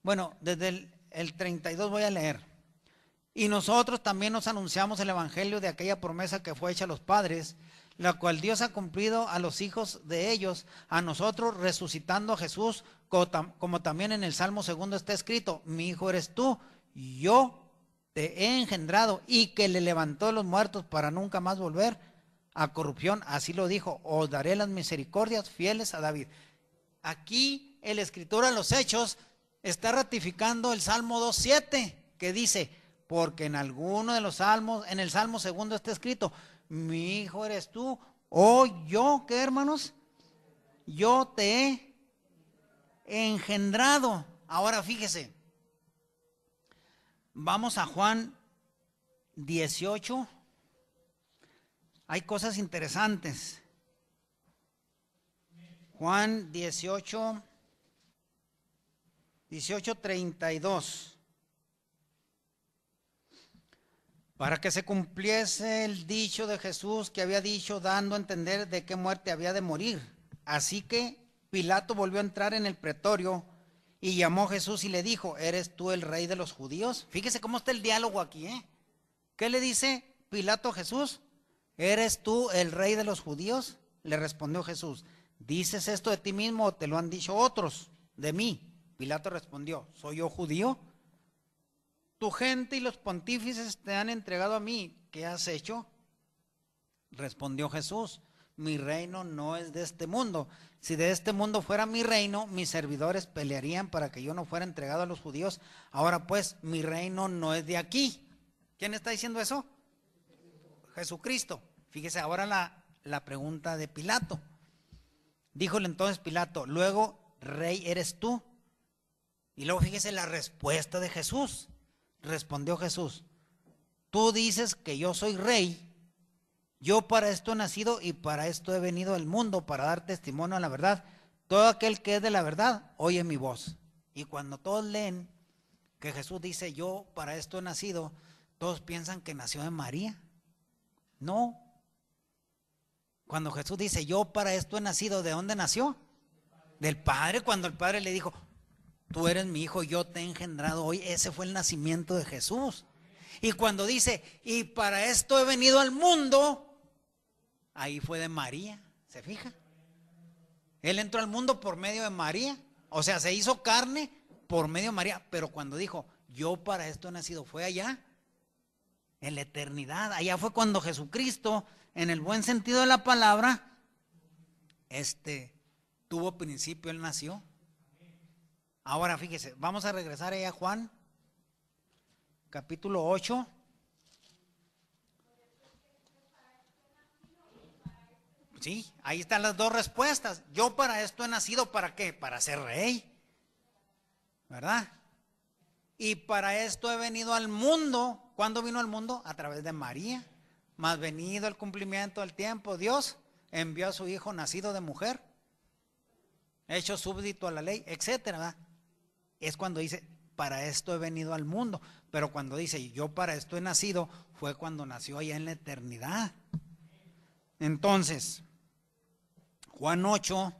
bueno, desde el 32 voy a leer. Y nosotros también nos anunciamos el evangelio de aquella promesa que fue hecha a los padres, la cual Dios ha cumplido a los hijos de ellos, a nosotros resucitando a Jesús, como también en el Salmo 2 está escrito, mi hijo eres tú, yo te he engendrado, y que le levantó de los muertos para nunca más volver a corrupción, así lo dijo, os daré las misericordias fieles a David. Aquí el escritor a los Hechos está ratificando el Salmo 2:7, que dice, porque en alguno de los salmos, en el Salmo 2 está escrito, mi hijo eres tú, o yo, ¿qué hermanos? Yo te he engendrado. Ahora fíjese, vamos a Juan 18, hay cosas interesantes. Juan 18:32. Para que se cumpliese el dicho de Jesús que había dicho, dando a entender de qué muerte había de morir. Así que Pilato volvió a entrar en el pretorio y llamó a Jesús y le dijo, ¿eres tú el rey de los judíos? Fíjese cómo está el diálogo aquí, ¿eh? ¿Qué le dice Pilato a Jesús? ¿Eres tú el rey de los judíos? Le respondió Jesús, ¿dices esto de ti mismo o te lo han dicho otros de mí? Pilato respondió, ¿soy yo judío? Tu gente y los pontífices te han entregado a mí. ¿Qué has hecho? Respondió Jesús, mi reino no es de este mundo. Si de este mundo fuera mi reino, mis servidores pelearían para que yo no fuera entregado a los judíos. Ahora pues, mi reino no es de aquí. ¿Quién está diciendo eso? Jesucristo. Fíjese ahora la pregunta de Pilato. Díjole entonces Pilato, luego, rey eres tú. Y luego fíjese la respuesta de Jesús. Respondió Jesús, tú dices que yo soy rey, yo para esto he nacido y para esto he venido al mundo, para dar testimonio a la verdad. Todo aquel que es de la verdad, oye mi voz. Y cuando todos leen que Jesús dice, yo para esto he nacido, todos piensan que nació de María. No. Cuando Jesús dice, yo para esto he nacido, ¿de dónde nació? Del Padre, cuando el Padre le dijo, tú eres mi hijo, yo te he engendrado hoy. Ese fue el nacimiento de Jesús. Y cuando dice, y para esto he venido al mundo, ahí fue de María, ¿se fija? Él entró al mundo por medio de María, o sea, se hizo carne por medio de María, pero cuando dijo, yo para esto he nacido, fue allá, en la eternidad. Allá fue cuando Jesucristo, en el buen sentido de la palabra, tuvo principio, Él nació. Ahora fíjese, vamos a regresar ahí a Juan, capítulo 8. Sí, ahí están las dos respuestas. Yo para esto he nacido, ¿para qué? Para ser rey, ¿verdad? Y para esto he venido al mundo. ¿Cuándo vino al mundo? A través de María. Mas venido el cumplimiento del tiempo, Dios envió a su Hijo nacido de mujer, hecho súbdito a la ley, etcétera, ¿verdad? Es cuando dice, para esto he venido al mundo. Pero cuando dice, yo para esto he nacido, fue cuando nació allá en la eternidad. Entonces, Juan 8,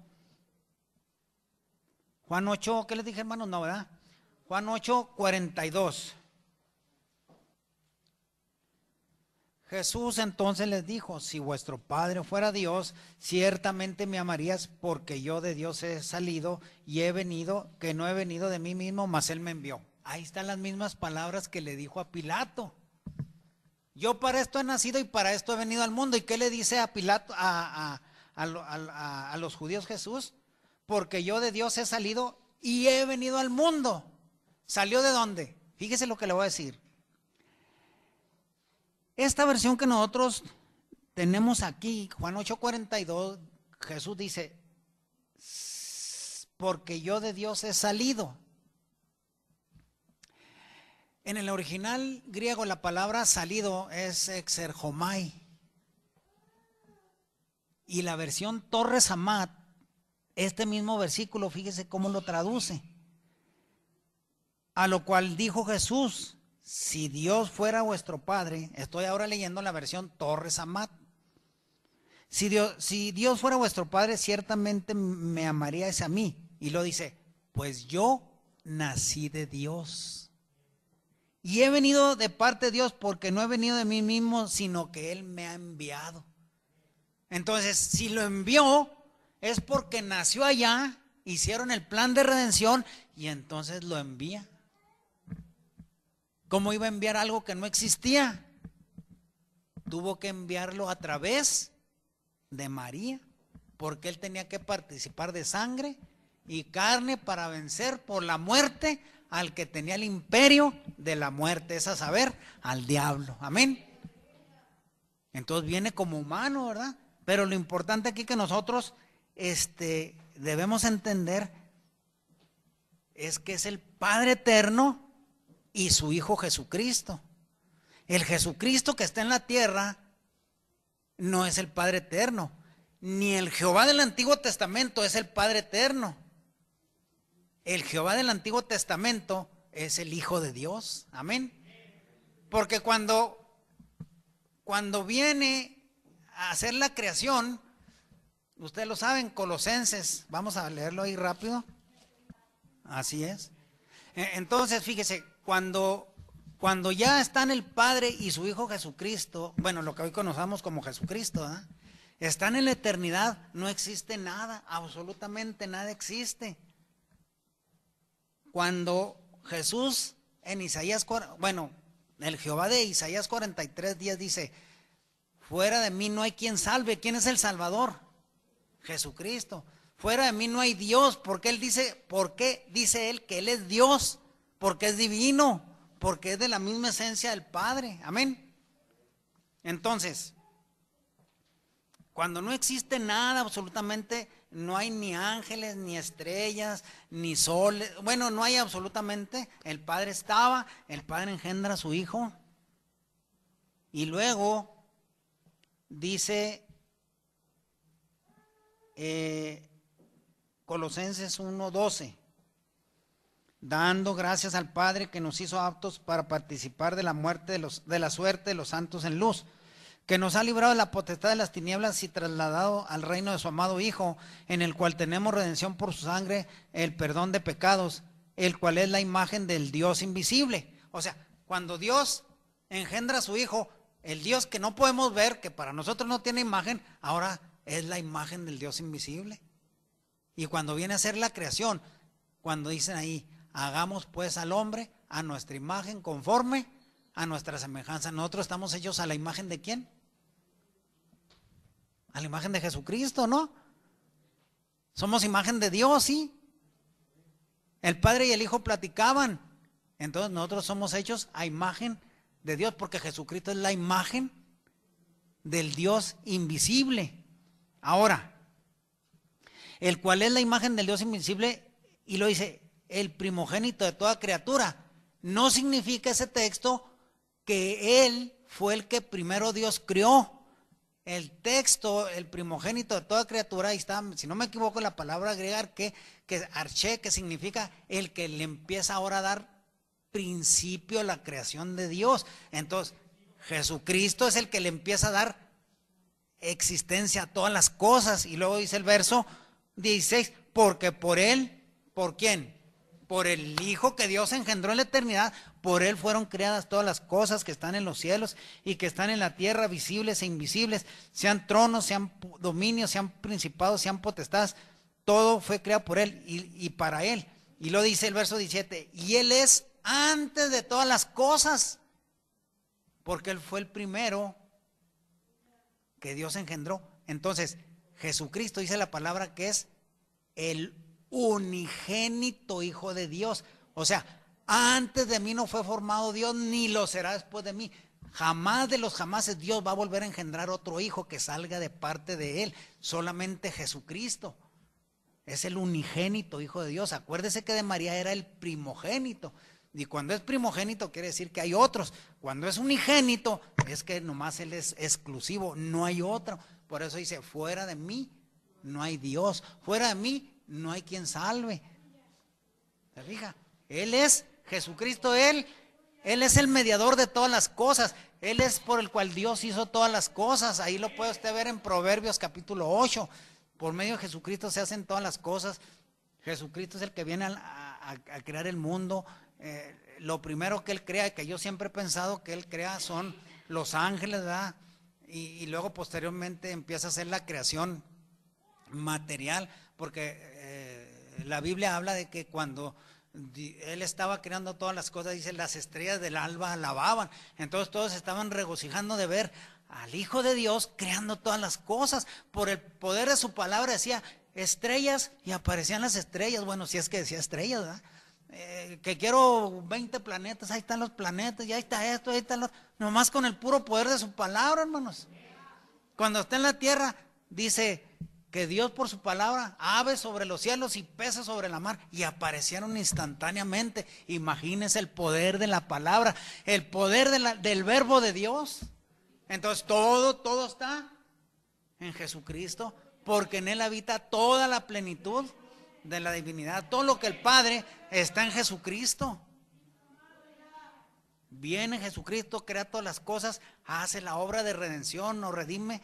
Juan 8, ¿qué les dije, hermanos? No, ¿verdad? Juan 8, 42. Jesús entonces les dijo: si vuestro Padre fuera Dios, ciertamente me amarías, porque yo de Dios he salido y he venido, que no he venido de mí mismo, mas Él me envió. Ahí están las mismas palabras que le dijo a Pilato. Yo para esto he nacido y para esto he venido al mundo. ¿Y qué le dice a Pilato, a los judíos Jesús? Porque yo de Dios he salido y he venido al mundo. ¿Salió de dónde? Fíjese lo que le voy a decir. Esta versión que nosotros tenemos aquí, Juan 8:42, Jesús dice: porque yo de Dios he salido. En el original griego la palabra salido es exergomai. Y la versión Torres Amat, este mismo versículo, fíjese cómo lo traduce. A lo cual dijo Jesús: si Dios fuera vuestro Padre, estoy ahora leyendo la versión Torres Amat. Si Dios fuera vuestro Padre, ciertamente me amaríais a mí. Y lo dice: pues yo nací de Dios. Y he venido de parte de Dios, porque no he venido de mí mismo, sino que Él me ha enviado. Entonces, si lo envió, es porque nació allá, hicieron el plan de redención y entonces lo envía. ¿Cómo iba a enviar algo que no existía? Tuvo que enviarlo a través de María, porque Él tenía que participar de sangre y carne para vencer por la muerte al que tenía el imperio de la muerte, es a saber, al diablo. Amén. Entonces viene como humano, ¿verdad? Pero lo importante aquí que nosotros debemos entender es que es el Padre eterno y su Hijo Jesucristo. El Jesucristo que está en la tierra no es el Padre eterno, ni el Jehová del Antiguo Testamento es el Padre eterno. El Jehová del Antiguo Testamento es el Hijo de Dios. Amén. Porque cuando viene a hacer la creación, ustedes lo saben, Colosenses, vamos a leerlo ahí rápido. Así es. Entonces, fíjese, cuando ya están el Padre y su Hijo Jesucristo, bueno, lo que hoy conocemos como Jesucristo, ¿eh? Están en la eternidad, no existe nada, absolutamente nada existe. Cuando Jesús en Isaías, bueno, el Jehová de Isaías 43:10 dice: fuera de mí no hay quien salve. ¿Quién es el Salvador? Jesucristo. Fuera de mí no hay Dios. ¿Por qué dice él que Él es Dios? Porque es divino, porque es de la misma esencia del Padre. Amén. Entonces, cuando no existe nada, absolutamente, no hay ni ángeles, ni estrellas, ni soles, bueno, no hay absolutamente. El Padre estaba, el Padre engendra a su Hijo. Y luego dice Colosenses 1:12: dando gracias al Padre que nos hizo aptos para participar de la muerte de la suerte de los santos en luz, que nos ha librado de la potestad de las tinieblas y trasladado al reino de su amado Hijo, en el cual tenemos redención por su sangre, el perdón de pecados, el cual es la imagen del Dios invisible. O sea, cuando Dios engendra a su Hijo, el Dios que no podemos ver, que para nosotros no tiene imagen, ahora es la imagen del Dios invisible. Y cuando viene a ser la creación, cuando dicen ahí: hagamos pues al hombre a nuestra imagen, conforme a nuestra semejanza. Nosotros estamos hechos a la imagen ¿de quién? A la imagen de Jesucristo, ¿no? Somos imagen de Dios, ¿sí? El Padre y el Hijo platicaban. Entonces nosotros somos hechos a imagen de Dios, porque Jesucristo es la imagen del Dios invisible. Ahora, el cual es la imagen del Dios invisible, y lo dice, el primogénito de toda criatura. No significa ese texto que Él fue el que primero Dios crió. El texto, el primogénito de toda criatura, ahí está, si no me equivoco, la palabra griega que arché, que significa el que le empieza ahora a dar principio a la creación de Dios. Entonces, Jesucristo es el que le empieza a dar existencia a todas las cosas. Y luego dice el verso 16, porque por Él ¿Por quién? Por el Hijo que Dios engendró en la eternidad. Por Él fueron creadas todas las cosas que están en los cielos y que están en la tierra, visibles e invisibles, sean tronos, sean dominios, sean principados, sean potestades. Todo fue creado por Él y para Él. Y lo dice el verso 17, y Él es antes de todas las cosas, porque Él fue el primero que Dios engendró. Entonces, Jesucristo dice la palabra que es el unigénito Hijo de Dios. O sea, antes de mí no fue formado Dios, ni lo será después de mí. Jamás de los jamases Dios va a volver a engendrar otro hijo que salga de parte de Él. Solamente Jesucristo es el unigénito Hijo de Dios. Acuérdese que de María era el primogénito. Y cuando es primogénito quiere decir que hay otros. Cuando es unigénito es que nomás Él es exclusivo, no hay otro. Por eso dice, fuera de mí no hay Dios. Fuera de mí no hay quien salve. ¿Se fija? Él es Jesucristo, Él es el mediador de todas las cosas. Él es por el cual Dios hizo todas las cosas. Ahí lo puede usted ver en Proverbios capítulo 8. Por medio de Jesucristo se hacen todas las cosas. Jesucristo es el que viene a crear el mundo. Lo primero que Él crea, que yo siempre he pensado que Él crea, son los ángeles, ¿verdad? Y luego posteriormente empieza a hacer la creación material, porque la Biblia habla de que cuando Él estaba creando todas las cosas, dice, las estrellas del alba alababan. Entonces todos estaban regocijando de ver al Hijo de Dios creando todas las cosas. Por el poder de su palabra decía estrellas y aparecían las estrellas. Bueno, si es que decía estrellas, ¿verdad? Que quiero 20 planetas, ahí están los planetas, y ahí está esto, ahí está lo... Nomás con el puro poder de su palabra, hermanos. Cuando está en la tierra, dice que Dios por su palabra, aves sobre los cielos y peces sobre la mar, y aparecieron instantáneamente. Imagínense el poder de la palabra, el poder del verbo de Dios. Entonces todo está en Jesucristo, porque en Él habita toda la plenitud de la divinidad. Todo lo que el Padre está en Jesucristo. Viene Jesucristo, crea todas las cosas, hace la obra de redención, nos redime,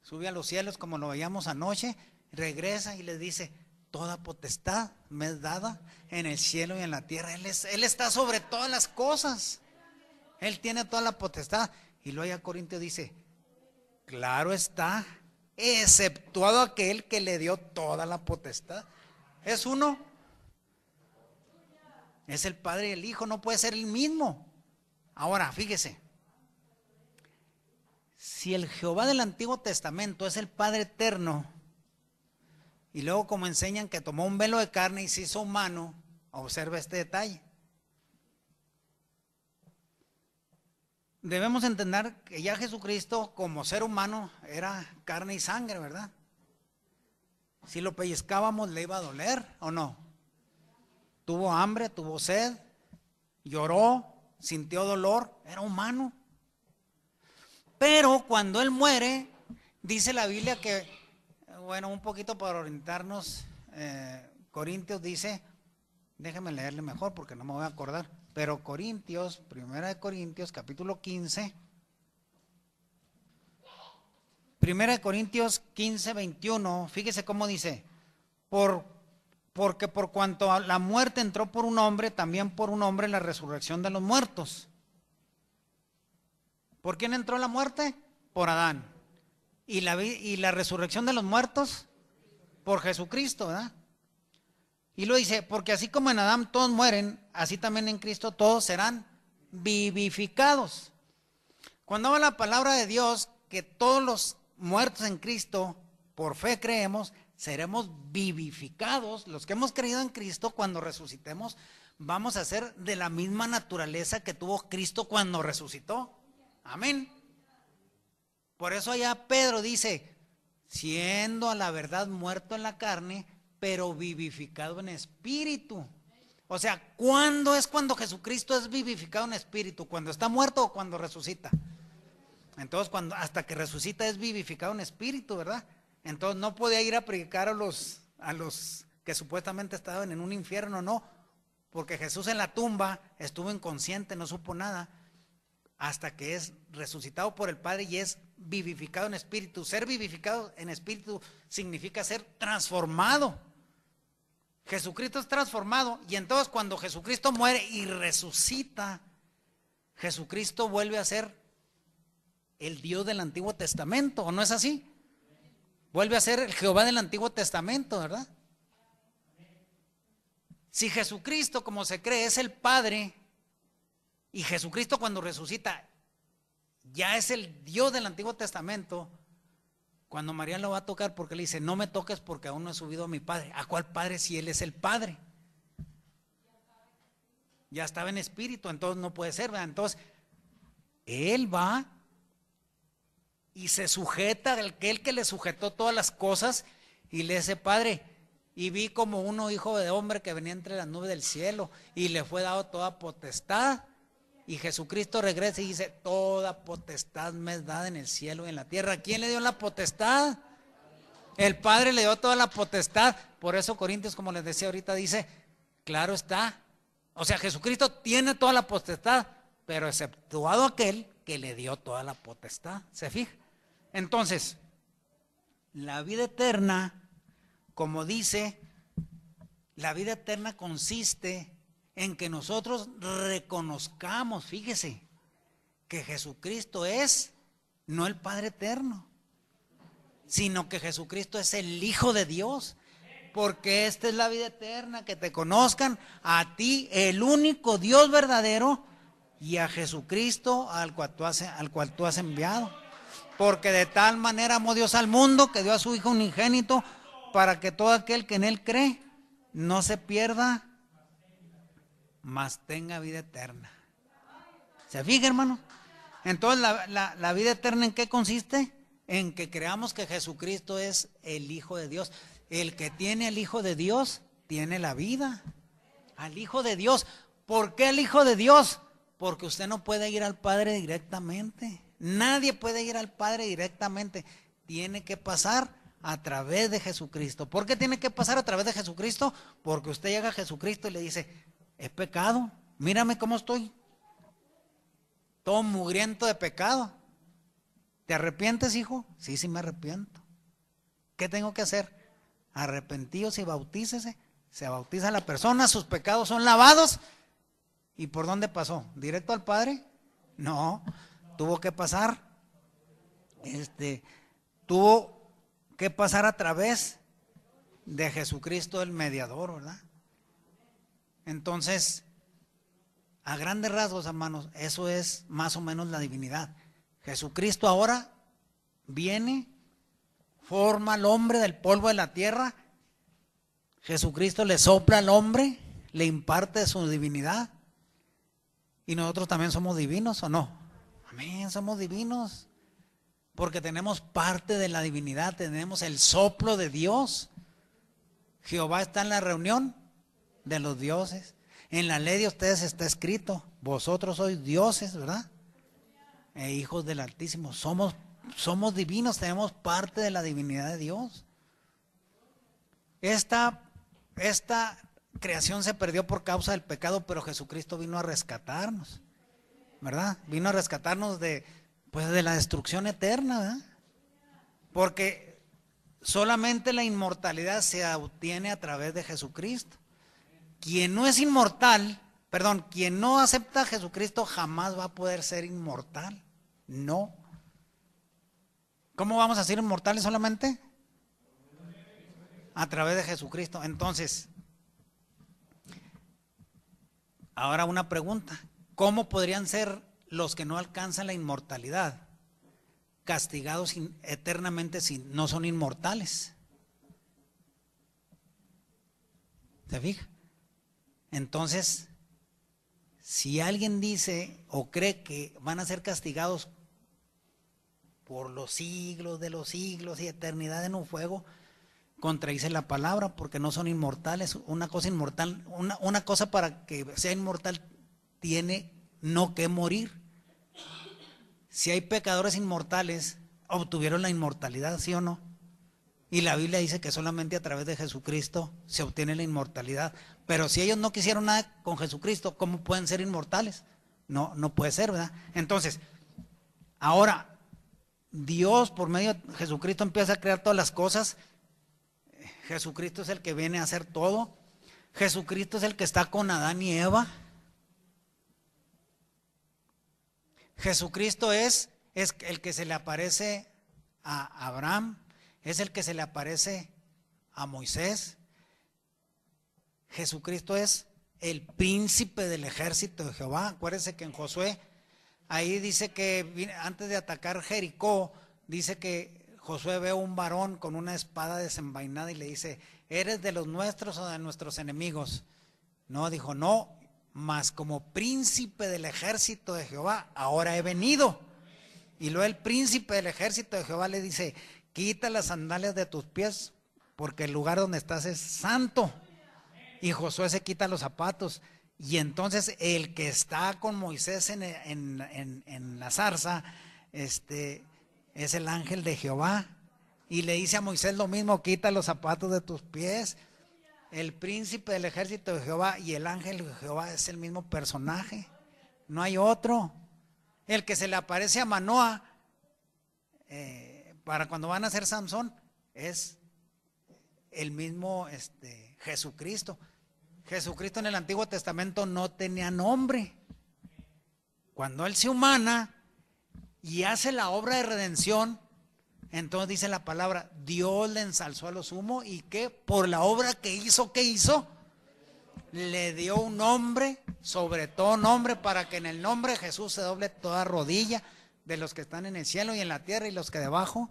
sube a los cielos como lo veíamos anoche, regresa y les dice, toda potestad me es dada en el cielo y en la tierra. Él está sobre todas las cosas. Él tiene toda la potestad. Y luego ya Corintios dice, claro está, exceptuado aquel que le dio toda la potestad. Es uno. Es el Padre y el Hijo, no puede ser el mismo. Ahora, fíjese, si el Jehová del Antiguo Testamento es el Padre eterno, y luego como enseñan que tomó un velo de carne y se hizo humano, observa este detalle. Debemos entender que ya Jesucristo como ser humano era carne y sangre, ¿verdad? Si lo pellizcábamos le iba a doler o no. Tuvo hambre, tuvo sed, lloró, sintió dolor, era humano. Pero cuando Él muere, dice la Biblia que, bueno, un poquito para orientarnos, Corintios dice, déjeme leerle mejor porque no me voy a acordar, pero Corintios, Primera de Corintios, capítulo 15, Primera de Corintios 15, 21, fíjese cómo dice, porque por cuanto la muerte entró por un hombre, también por un hombre la resurrección de los muertos. ¿Por quién entró la muerte? Por Adán. Y la resurrección de los muertos, por Jesucristo, ¿verdad? Y lo dice, porque así como en Adán todos mueren, así también en Cristo todos serán vivificados. Cuando habla la palabra de Dios, que todos los muertos en Cristo, por fe creemos, seremos vivificados. Los que hemos creído en Cristo, cuando resucitemos, vamos a ser de la misma naturaleza que tuvo Cristo cuando resucitó. Amén. Por eso allá Pedro dice, siendo a la verdad muerto en la carne, pero vivificado en espíritu. O sea, ¿cuándo es cuando Jesucristo es vivificado en espíritu? ¿Cuando está muerto o cuando resucita? Entonces, hasta que resucita es vivificado en espíritu, ¿verdad? Entonces no podía ir a predicar a los que supuestamente estaban en un infierno, no, porque Jesús en la tumba estuvo inconsciente, no supo nada, hasta que es resucitado por el Padre y es vivificado en espíritu. Ser vivificado en espíritu significa ser transformado. Jesucristo es transformado y entonces cuando Jesucristo muere y resucita, Jesucristo vuelve a ser el Dios del Antiguo Testamento, ¿o no es así? Vuelve a ser el Jehová del Antiguo Testamento, ¿verdad? Si Jesucristo, como se cree, es el Padre, y Jesucristo cuando resucita ya es el Dios del Antiguo Testamento, cuando María lo va a tocar, porque le dice, no me toques porque aún no he subido a mi Padre. ¿A cuál Padre si Él es el Padre? Ya estaba en espíritu, entonces no puede ser, ¿verdad? Entonces, Él va y se sujeta, aquel que le sujetó todas las cosas, y le dice, Padre, y vi como uno hijo de hombre que venía entre las nubes del cielo, y le fue dado toda potestad, y Jesucristo regresa y dice, toda potestad me es dada en el cielo y en la tierra. ¿Quién le dio la potestad? El Padre le dio toda la potestad. Por eso Corintios, como les decía ahorita, dice, claro está, o sea, Jesucristo tiene toda la potestad, pero exceptuado aquel que le dio toda la potestad. ¿Se fija? Entonces, la vida eterna, como dice, la vida eterna consiste en que nosotros reconozcamos, fíjese, que Jesucristo es no el Padre eterno, sino que Jesucristo es el Hijo de Dios. Porque esta es la vida eterna, que te conozcan a ti, el único Dios verdadero, y a Jesucristo al cual tú has enviado. Porque de tal manera amó Dios al mundo que dio a su Hijo unigénito, para que todo aquel que en Él cree no se pierda, mas tenga vida eterna. ¿Se fija, hermano? Entonces la vida eterna, ¿en qué consiste? En que creamos que Jesucristo es el Hijo de Dios. El que tiene al Hijo de Dios tiene la vida. Al Hijo de Dios. ¿Por qué el Hijo de Dios? Porque usted no puede ir al Padre directamente. Nadie puede ir al Padre directamente. Tiene que pasar a través de Jesucristo. ¿Por qué tiene que pasar a través de Jesucristo? Porque usted llega a Jesucristo y le dice, he pecado, mírame cómo estoy, todo mugriento de pecado. ¿Te arrepientes, hijo? Sí, sí me arrepiento. ¿Qué tengo que hacer? Arrepentíos y bautícese. Se bautiza la persona, sus pecados son lavados. ¿Y por dónde pasó? ¿Directo al Padre? No, tuvo que pasar tuvo que pasar a través de Jesucristo el mediador, ¿verdad? Entonces, a grandes rasgos, hermanos, eso es más o menos la divinidad. Jesucristo ahora viene, forma al hombre del polvo de la tierra. Jesucristo le sopla al hombre, le imparte su divinidad. Y nosotros también somos divinos, ¿o no? Amén, somos divinos. Porque tenemos parte de la divinidad, tenemos el soplo de Dios. Jehová está en la reunión de los dioses. En la ley de ustedes está escrito, vosotros sois dioses, ¿verdad? E hijos del Altísimo. Somos divinos, tenemos parte de la divinidad de Dios. Esta creación se perdió por causa del pecado, pero Jesucristo vino a rescatarnos, ¿verdad? Vino a rescatarnos de la destrucción eterna, ¿verdad? Porque solamente la inmortalidad se obtiene a través de Jesucristo. Quien no es inmortal, quien no acepta a Jesucristo jamás va a poder ser inmortal. No. ¿Cómo vamos a ser inmortales solamente? A través de Jesucristo. Entonces, ahora una pregunta. ¿Cómo podrían ser los que no alcanzan la inmortalidad castigados eternamente si no son inmortales? ¿Se fija? Entonces, si alguien dice o cree que van a ser castigados por los siglos de los siglos y eternidad en un fuego, contradice la palabra, porque no son inmortales. Una cosa inmortal, una cosa para que sea inmortal tiene no que morir. Si hay pecadores inmortales, obtuvieron la inmortalidad, ¿sí o no? Y la Biblia dice que solamente a través de Jesucristo se obtiene la inmortalidad. Pero si ellos no quisieron nada con Jesucristo, ¿cómo pueden ser inmortales? No, no puede ser, ¿verdad? Entonces, ahora, Dios por medio de Jesucristo empieza a crear todas las cosas. Jesucristo es el que viene a hacer todo. Jesucristo es el que está con Adán y Eva. Jesucristo es el que se le aparece a Abraham, es el que se le aparece a Moisés. Jesucristo es el príncipe del ejército de Jehová. Acuérdense que en Josué, ahí dice que antes de atacar Jericó, dice que Josué ve a un varón con una espada desenvainada y le dice: ¿eres de los nuestros o de nuestros enemigos? No, dijo: no, mas como príncipe del ejército de Jehová, ahora he venido. Y luego el príncipe del ejército de Jehová le dice: quita las sandalias de tus pies, porque el lugar donde estás es santo. Y Josué se quita los zapatos. Y entonces el que está con Moisés en la zarza, es el ángel de Jehová. Y le dice a Moisés lo mismo: quita los zapatos de tus pies. El príncipe del ejército de Jehová y el ángel de Jehová es el mismo personaje. No hay otro. El que se le aparece a Manoa para cuando van a hacer Samson es el mismo Jesucristo. Jesucristo en el Antiguo Testamento no tenía nombre. Cuando Él se humana y hace la obra de redención, entonces dice la palabra: Dios le ensalzó a lo sumo, y que por la obra que hizo, le dio un nombre sobre todo nombre, para que en el nombre de Jesús se doble toda rodilla de los que están en el cielo y en la tierra y los que debajo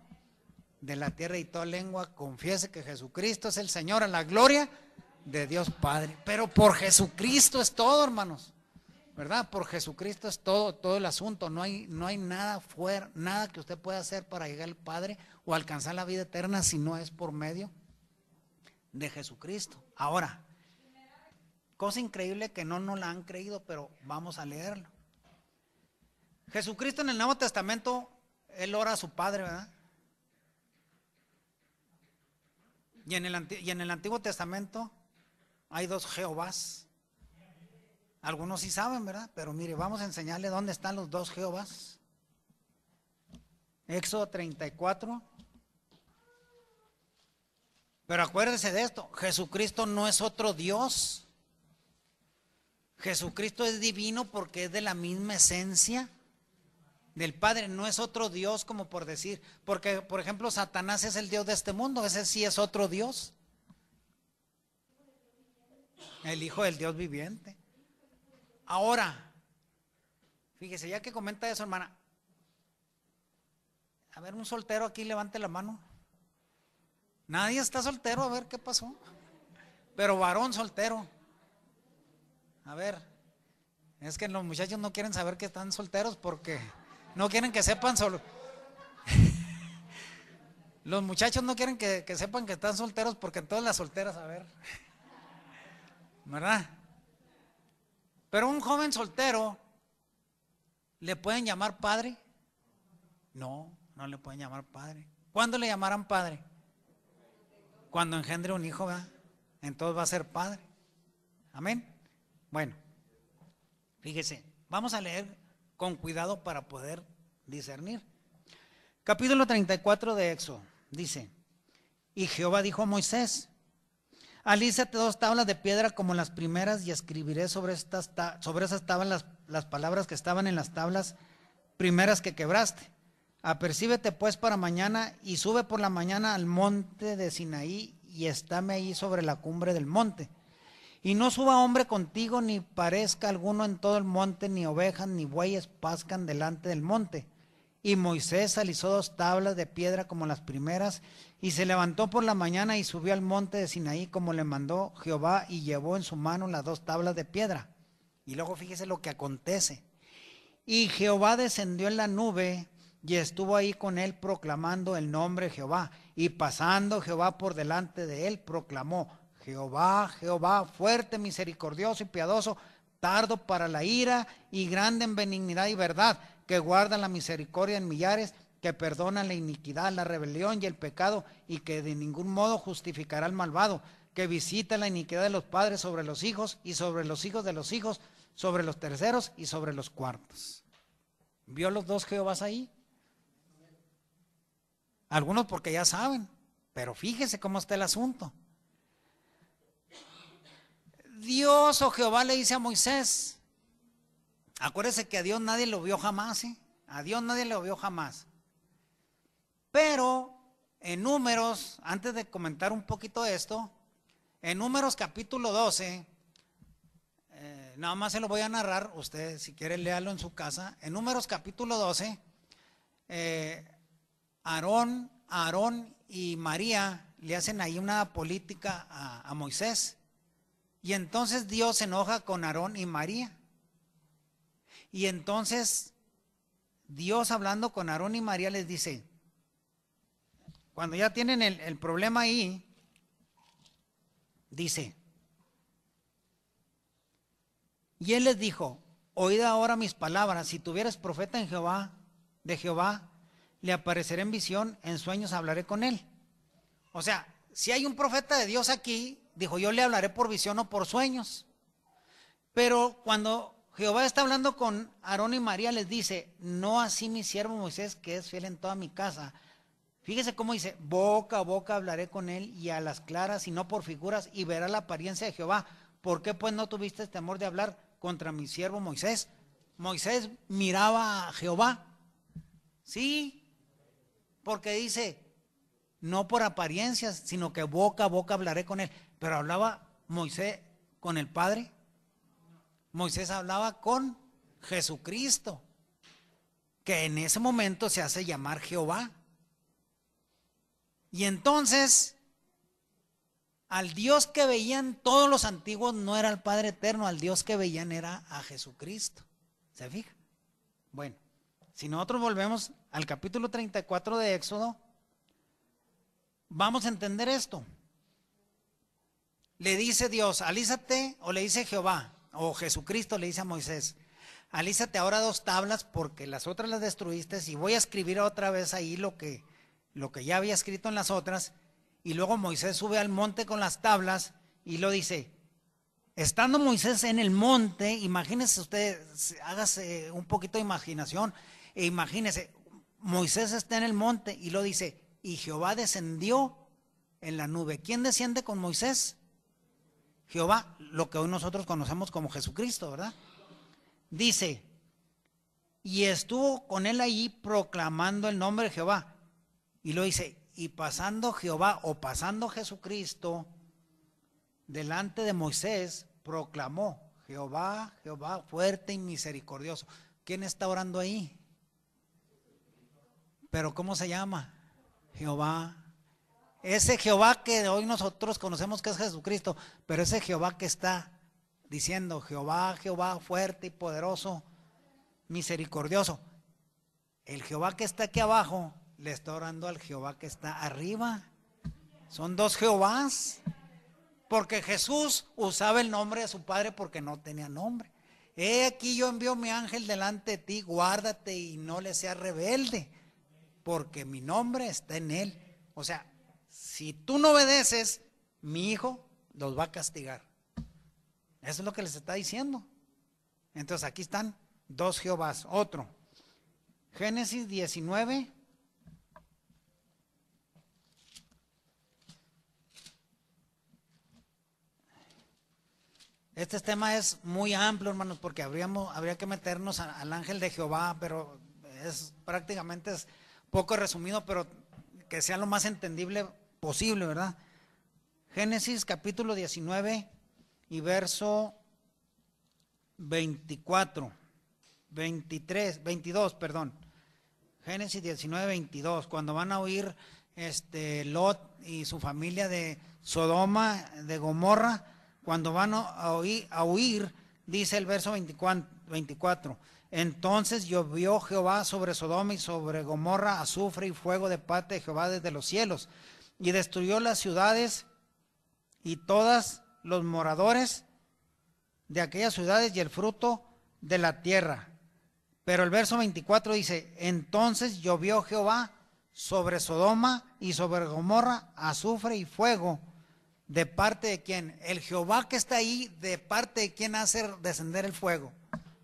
de la tierra, y toda lengua confiese que Jesucristo es el Señor, a la gloria de Dios Padre. Pero por Jesucristo es todo, hermanos, ¿verdad? Por Jesucristo es todo el asunto. No hay nada fuera, nada que usted pueda hacer para llegar al Padre o alcanzar la vida eterna si no es por medio de Jesucristo. Ahora, cosa increíble que no nos la han creído, pero vamos a leerlo. Jesucristo en el Nuevo Testamento, Él ora a su Padre, ¿verdad? Y en el Antiguo Testamento hay dos Jehovás. Algunos sí saben, ¿verdad? Pero mire, vamos a enseñarle dónde están los dos Jehovás. Éxodo 34. Pero acuérdese de esto: Jesucristo no es otro Dios. Jesucristo es divino porque es de la misma esencia del Padre. No es otro Dios, como por decir, porque por ejemplo Satanás es el Dios de este mundo. Ese sí es otro Dios, el Hijo del Dios viviente. Ahora, fíjese, ya que comenta eso, hermana, a ver, un soltero aquí, levante la mano. Nadie está soltero. A ver, ¿qué pasó? Pero varón soltero. A ver, es que los muchachos no quieren saber que están solteros porque no quieren que sepan solo. Los muchachos no quieren que sepan que están solteros, porque todas las solteras, a ver, ¿verdad? Pero un joven soltero, ¿le pueden llamar padre? No, no le pueden llamar padre. ¿Cuándo le llamarán padre? Cuando engendre un hijo, ¿verdad? Entonces va a ser padre. Amén. Bueno, fíjese, vamos a leer con cuidado para poder discernir. Capítulo 34 de Éxodo dice: y Jehová dijo a Moisés: alízate 2 tablas de piedra como las primeras, y escribiré sobre esas tablas las palabras que estaban en las tablas primeras que quebraste. Apercíbete pues para mañana, y sube por la mañana al monte de Sinaí, y estáme ahí sobre la cumbre del monte. Y no suba hombre contigo, ni parezca alguno en todo el monte, ni ovejas ni bueyes pascan delante del monte. Y Moisés alisó 2 tablas de piedra como las primeras, y se levantó por la mañana y subió al monte de Sinaí como le mandó Jehová, y llevó en su mano las 2 tablas de piedra. Y luego fíjese lo que acontece: y Jehová descendió en la nube y estuvo ahí con él, proclamando el nombre de Jehová. Y pasando Jehová por delante de él, proclamó: Jehová, Jehová, fuerte, misericordioso y piadoso, tardo para la ira y grande en benignidad y verdad, que guarda la misericordia en millares, que perdona la iniquidad, la rebelión y el pecado, y que de ningún modo justificará al malvado, que visita la iniquidad de los padres sobre los hijos, y sobre los hijos de los hijos, sobre los terceros y sobre los cuartos. ¿Vio los 2 Jehovás ahí? Algunos porque ya saben, pero fíjese cómo está el asunto. Dios o Jehová le dice a Moisés, acuérdese que a Dios nadie lo vio jamás, ¿eh? A Dios nadie lo vio jamás. Pero en Números, antes de comentar un poquito esto, en Números capítulo 12, nada más se lo voy a narrar, usted si quiere léalo en su casa. En Números capítulo 12, Aarón y María le hacen ahí una política a Moisés. Y entonces Dios se enoja con Aarón y María. Y entonces Dios, hablando con Aarón y María, les dice, cuando ya tienen el problema ahí, dice, y él les dijo, oíd ahora mis palabras, si tuvieres profeta en Jehová, de Jehová, le apareceré en visión, en sueños hablaré con él. O sea, si hay un profeta de Dios aquí, dijo, yo le hablaré por visión o por sueños. Pero cuando Jehová está hablando con Aarón y María, les dice, no así mi siervo Moisés, que es fiel en toda mi casa. Fíjese cómo dice, boca a boca hablaré con él y a las claras y no por figuras, y verá la apariencia de Jehová. ¿Por qué pues no tuviste temor de hablar contra mi siervo Moisés? Moisés miraba a Jehová. Sí, porque dice, no por apariencias, sino que boca a boca hablaré con él. Pero hablaba Moisés con el Padre. Moisés hablaba con Jesucristo, que en ese momento se hace llamar Jehová. Y entonces, al Dios que veían todos los antiguos no era el Padre eterno, al Dios que veían era a Jesucristo. ¿Se fija? Bueno, si nosotros volvemos al capítulo 34 de Éxodo, vamos a entender esto. Le dice Dios, alízate, o le dice Jehová, o Jesucristo le dice a Moisés, alízate ahora 2 tablas porque las otras las destruiste y voy a escribir otra vez ahí lo que ya había escrito en las otras. Y luego Moisés sube al monte con las tablas y lo dice, estando Moisés en el monte, imagínese usted, hágase un poquito de imaginación, e imagínese, Moisés está en el monte y lo dice, y Jehová descendió en la nube. ¿Quién desciende con Moisés? Jehová, lo que hoy nosotros conocemos como Jesucristo, ¿verdad? Dice, y estuvo con él allí proclamando el nombre de Jehová. Y lo dice, y pasando Jehová o pasando Jesucristo delante de Moisés, proclamó, Jehová, Jehová, fuerte y misericordioso. ¿Quién está orando ahí? ¿Pero cómo se llama? Jehová. Ese Jehová que hoy nosotros conocemos que es Jesucristo, pero ese Jehová que está diciendo, Jehová, Jehová, fuerte y poderoso, misericordioso. El Jehová que está aquí abajo le está orando al Jehová que está arriba. Son 2 Jehovás, porque Jesús usaba el nombre de su Padre porque no tenía nombre. He aquí yo envío mi ángel delante de ti, guárdate y no le seas rebelde, porque mi nombre está en él. O sea, si tú no obedeces, mi hijo los va a castigar. Eso es lo que les está diciendo. Entonces aquí están 2 Jehovás. Otro, Génesis 19. Este tema es muy amplio, hermanos, porque habría que meternos al ángel de Jehová, pero prácticamente es poco resumido, pero que sea lo más entendible posible, ¿verdad? Génesis capítulo 19 y verso 22, perdón. Génesis 19, 22, cuando van a oír Lot y su familia de Sodoma, de Gomorra, cuando van a huir, dice el verso 24, entonces llovió Jehová sobre Sodoma y sobre Gomorra azufre y fuego de parte de Jehová desde los cielos, y destruyó las ciudades y todos los moradores de aquellas ciudades y el fruto de la tierra. Pero el verso 24 dice, entonces llovió Jehová sobre Sodoma y sobre Gomorra azufre y fuego. ¿De parte de quién? El Jehová que está ahí, ¿de parte de quién hace descender el fuego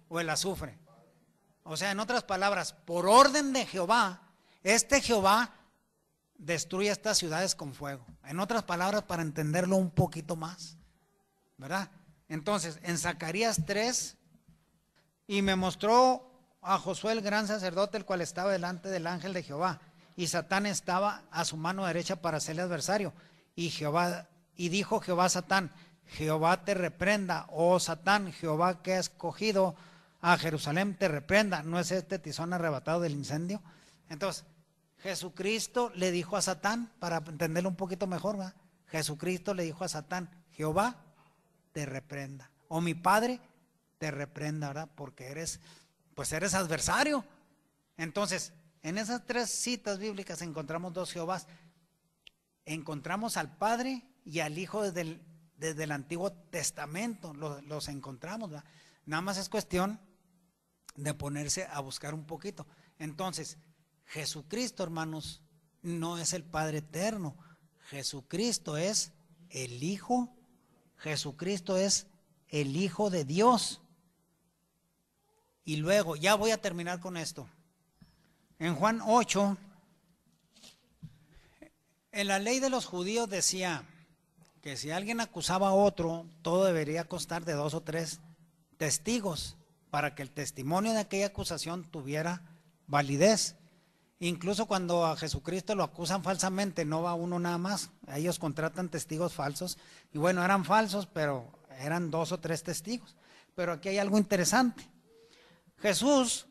o el azufre? O sea, en otras palabras, por orden de Jehová, este Jehová destruye estas ciudades con fuego. En otras palabras, para entenderlo un poquito más, ¿verdad? Entonces, en Zacarías 3, y me mostró a Josué el gran sacerdote, el cual estaba delante del ángel de Jehová, y Satán estaba a su mano derecha para serle adversario. Y dijo Jehová a Satán: Jehová te reprenda, oh Satán, Jehová que ha escogido a Jerusalén te reprenda. ¿No es este tizón arrebatado del incendio? Entonces, Jesucristo le dijo a Satán, para entenderlo un poquito mejor, ¿verdad? Jesucristo le dijo a Satán: Jehová te reprenda, o mi Padre te reprenda, ¿verdad? Porque eres adversario. Entonces, en esas 3 citas bíblicas encontramos 2 Jehovás. Encontramos al Padre y al Hijo desde el Antiguo Testamento, los encontramos, ¿verdad? Nada más es cuestión de ponerse a buscar un poquito. Entonces, Jesucristo, hermanos, no es el Padre eterno. Jesucristo es el Hijo. Jesucristo es el Hijo de Dios. Y luego, ya voy a terminar con esto. En Juan 8, en la ley de los judíos decía que si alguien acusaba a otro, todo debería constar de 2 o 3 testigos para que el testimonio de aquella acusación tuviera validez. Incluso cuando a Jesucristo lo acusan falsamente, no va uno nada más, ellos contratan testigos falsos, y bueno, eran falsos, pero eran 2 o 3 testigos. Pero aquí hay algo interesante. Jesús,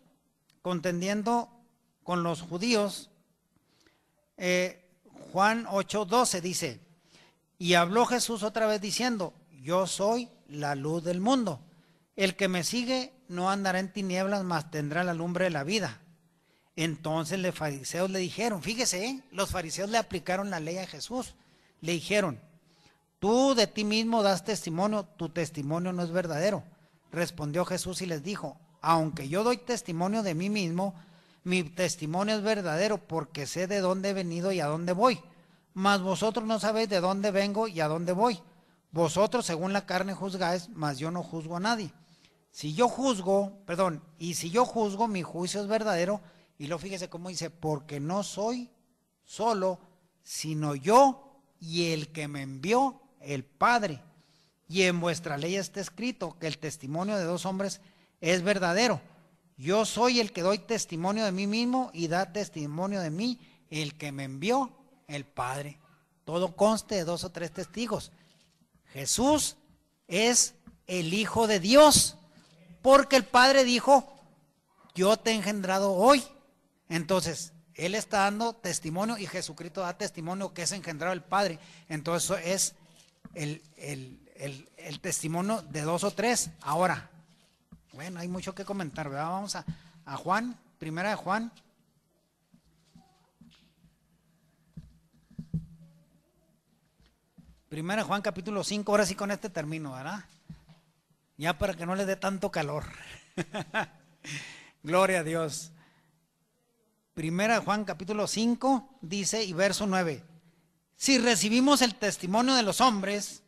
contendiendo con los judíos, Juan 8:12 dice: y habló Jesús otra vez diciendo: yo soy la luz del mundo, el que me sigue no andará en tinieblas, mas tendrá la lumbre de la vida. Entonces los fariseos le dijeron, fíjese, los fariseos le aplicaron la ley a Jesús, le dijeron: tú de ti mismo das testimonio, tu testimonio no es verdadero. Respondió Jesús y les dijo: aunque yo doy testimonio de mí mismo, mi testimonio es verdadero, porque sé de dónde he venido y a dónde voy. Mas vosotros no sabéis de dónde vengo y a dónde voy. Vosotros según la carne juzgáis, mas yo no juzgo a nadie. Si yo juzgo, mi juicio es verdadero. Y luego fíjese cómo dice: porque no soy solo, sino yo y el que me envió, el Padre. Y en vuestra ley está escrito que el testimonio de 2 hombres es verdadero. Yo soy el que doy testimonio de mí mismo, y da testimonio de mí el que me envió, el Padre. Todo conste de 2 o 3 testigos. Jesús es el Hijo de Dios, porque el Padre dijo: yo te he engendrado hoy. Entonces, Él está dando testimonio, y Jesucristo da testimonio que es engendrado el Padre. Entonces, eso es el testimonio de 2 o 3. Ahora, bueno, hay mucho que comentar, ¿verdad? Vamos a Juan, primera de Juan. Primera de Juan capítulo 5, ahora sí con este termino, ¿verdad? Ya para que no le dé tanto calor. Gloria a Dios. Primera de Juan capítulo 5 dice, y verso 9: si recibimos el testimonio de los hombres,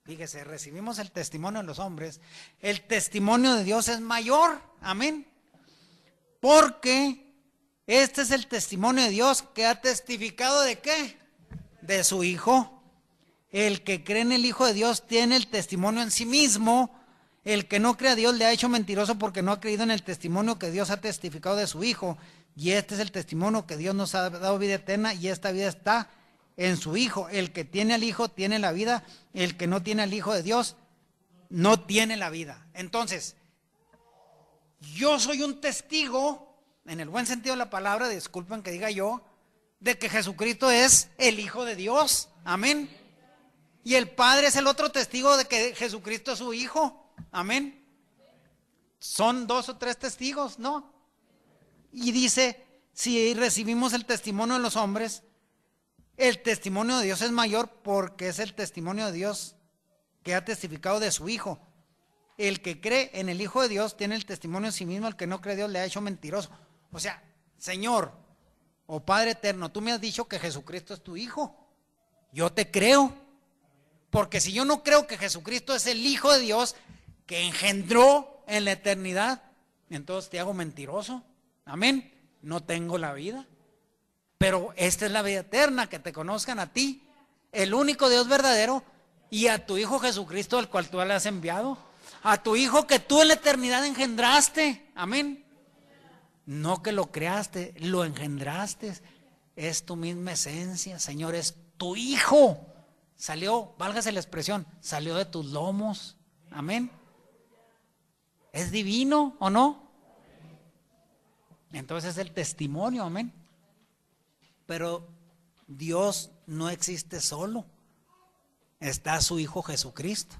fíjese, recibimos el testimonio de los hombres, el testimonio de Dios es mayor, amén, porque este es el testimonio de Dios, que ha testificado ¿de qué? De su Hijo. El que cree en el Hijo de Dios tiene el testimonio en sí mismo. El que no cree a Dios le ha hecho mentiroso, porque no ha creído en el testimonio que Dios ha testificado de su Hijo. Y este es el testimonio, que Dios nos ha dado vida eterna, y esta vida está en su Hijo. El que tiene al Hijo tiene la vida, el que no tiene al Hijo de Dios no tiene la vida. Entonces, yo soy un testigo, en el buen sentido de la palabra, disculpen que diga yo, de que Jesucristo es el Hijo de Dios, amén. Y el Padre es el otro testigo de que Jesucristo es su Hijo, amén. Son 2 o 3 testigos, ¿no? Y dice, si recibimos el testimonio de los hombres, el testimonio de Dios es mayor, porque es el testimonio de Dios que ha testificado de su Hijo. El que cree en el Hijo de Dios tiene el testimonio en sí mismo, el que no cree en Dios le ha hecho mentiroso. O sea, Señor o Padre eterno, tú me has dicho que Jesucristo es tu Hijo. Yo te creo, porque si yo no creo que Jesucristo es el Hijo de Dios que engendró en la eternidad, entonces te hago mentiroso, amén, no tengo la vida. Pero esta es la vida eterna, que te conozcan a ti, el único Dios verdadero, y a tu Hijo Jesucristo, al cual tú le has enviado, a tu Hijo que tú en la eternidad engendraste, amén. No que lo creaste, lo engendraste, es tu misma esencia, Señor, es tu Hijo. Salió, válgase la expresión, salió de tus lomos, amén. ¿Es divino o no? Entonces es el testimonio, amén. Pero Dios no existe solo, está su Hijo Jesucristo.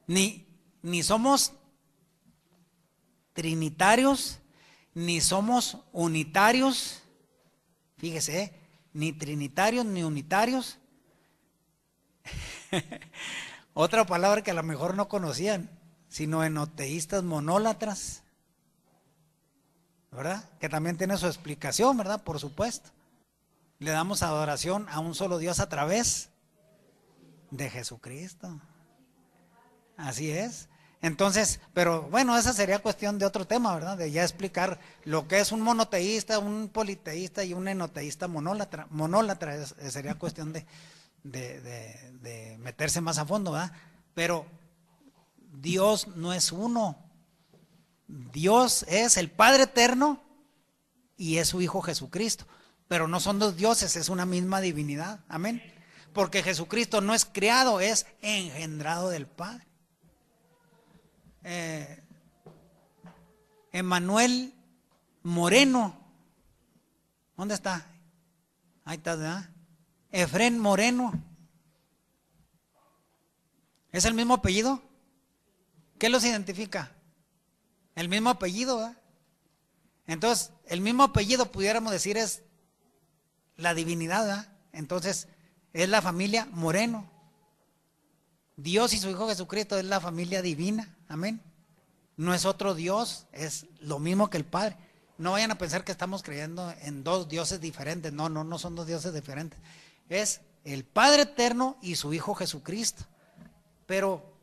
Ni somos trinitarios, ni somos unitarios, fíjese, ni trinitarios ni unitarios. Otra palabra que a lo mejor no conocían, sino enoteístas monólatras, ¿verdad? Que también tiene su explicación, ¿verdad? Por supuesto. Le damos adoración a un solo Dios a través de Jesucristo. Así es. Entonces, pero bueno, esa sería cuestión de otro tema, ¿verdad? De ya explicar lo que es un monoteísta, un politeísta y un enoteísta monólatra. Monólatra sería cuestión de meterse más a fondo, ¿verdad? Pero Dios no es uno. Dios es el Padre eterno y es su Hijo Jesucristo. Pero no son dos dioses, es una misma divinidad. Amén. Porque Jesucristo no es creado, es engendrado del Padre. Emanuel Moreno, ¿dónde está? Ahí está, ¿verdad? Efrén Moreno, ¿es el mismo apellido? ¿Qué los identifica? El mismo apellido, ¿verdad? Entonces, el mismo apellido pudiéramos decir es la divinidad, ¿verdad? Entonces, es la familia Moreno. Dios y su Hijo Jesucristo es la familia divina, amén. No es otro Dios, es lo mismo que el Padre. No vayan a pensar que estamos creyendo en dos dioses diferentes. No son dos dioses diferentes. Es el Padre eterno y su Hijo Jesucristo. Pero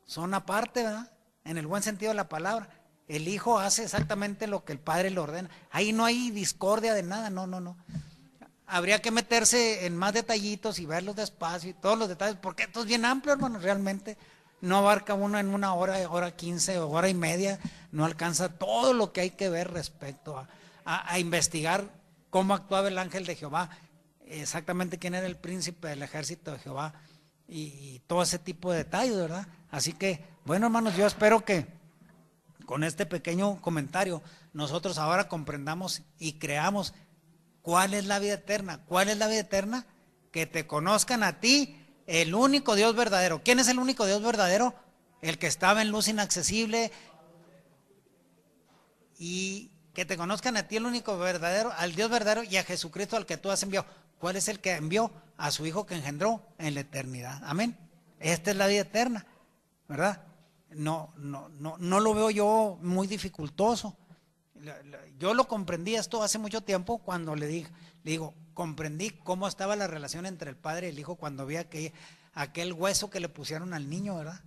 son aparte, ¿verdad? En el buen sentido de la palabra. El Hijo hace exactamente lo que el Padre le ordena. Ahí no hay discordia de nada, no. Habría que meterse en más detallitos y verlos despacio y todos los detalles, porque esto es bien amplio, hermano, realmente no abarca uno en una hora, hora 15 o hora y media, no alcanza todo lo que hay que ver respecto a investigar cómo actuaba el ángel de Jehová, exactamente quién era el príncipe del ejército de Jehová y todo ese tipo de detalles, ¿verdad? Así que, bueno, hermanos, yo espero que con este pequeño comentario nosotros ahora comprendamos y creamos ¿cuál es la vida eterna? ¿Cuál es la vida eterna? Que te conozcan a ti, el único Dios verdadero. ¿Quién es el único Dios verdadero? El que estaba en luz inaccesible. Y que te conozcan a ti, el único verdadero, al Dios verdadero y a Jesucristo al que tú has enviado. ¿Cuál es el que envió? A su Hijo que engendró en la eternidad. Amén. Esta es la vida eterna, ¿verdad? No lo veo yo muy dificultoso. Yo lo comprendí esto hace mucho tiempo cuando le digo, comprendí cómo estaba la relación entre el Padre y el Hijo cuando vi aquel hueso que le pusieron al niño, ¿verdad?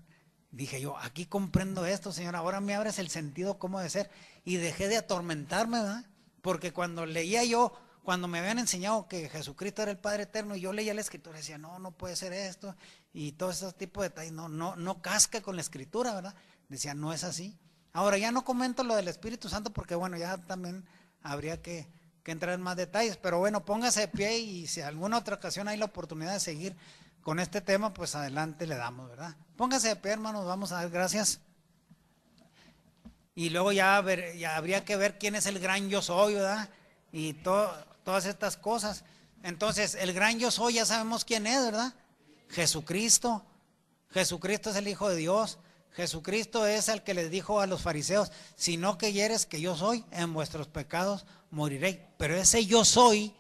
Dije yo, aquí comprendo esto, Señor, ahora me abres el sentido cómo de ser y dejé de atormentarme, ¿verdad? Porque cuando leía yo, cuando me habían enseñado que Jesucristo era el Padre eterno y yo leía la Escritura decía, no puede ser esto y todo ese tipo de detalles, no casca con la Escritura, ¿verdad? Decía, no es así. Ahora ya no comento lo del Espíritu Santo porque bueno, ya también habría que entrar en más detalles, pero bueno, póngase de pie y si alguna otra ocasión hay la oportunidad de seguir con este tema, pues adelante le damos, ¿verdad? Póngase de pie, hermanos, vamos a dar gracias. Y luego ya habría que ver quién es el gran yo soy, ¿verdad? Y todas estas cosas. Entonces, el gran yo soy ya sabemos quién es, ¿verdad? Jesucristo. Jesucristo es el Hijo de Dios. Jesucristo es el que les dijo a los fariseos, si no creyeres que yo soy, en vuestros pecados moriréis. Pero ese yo soy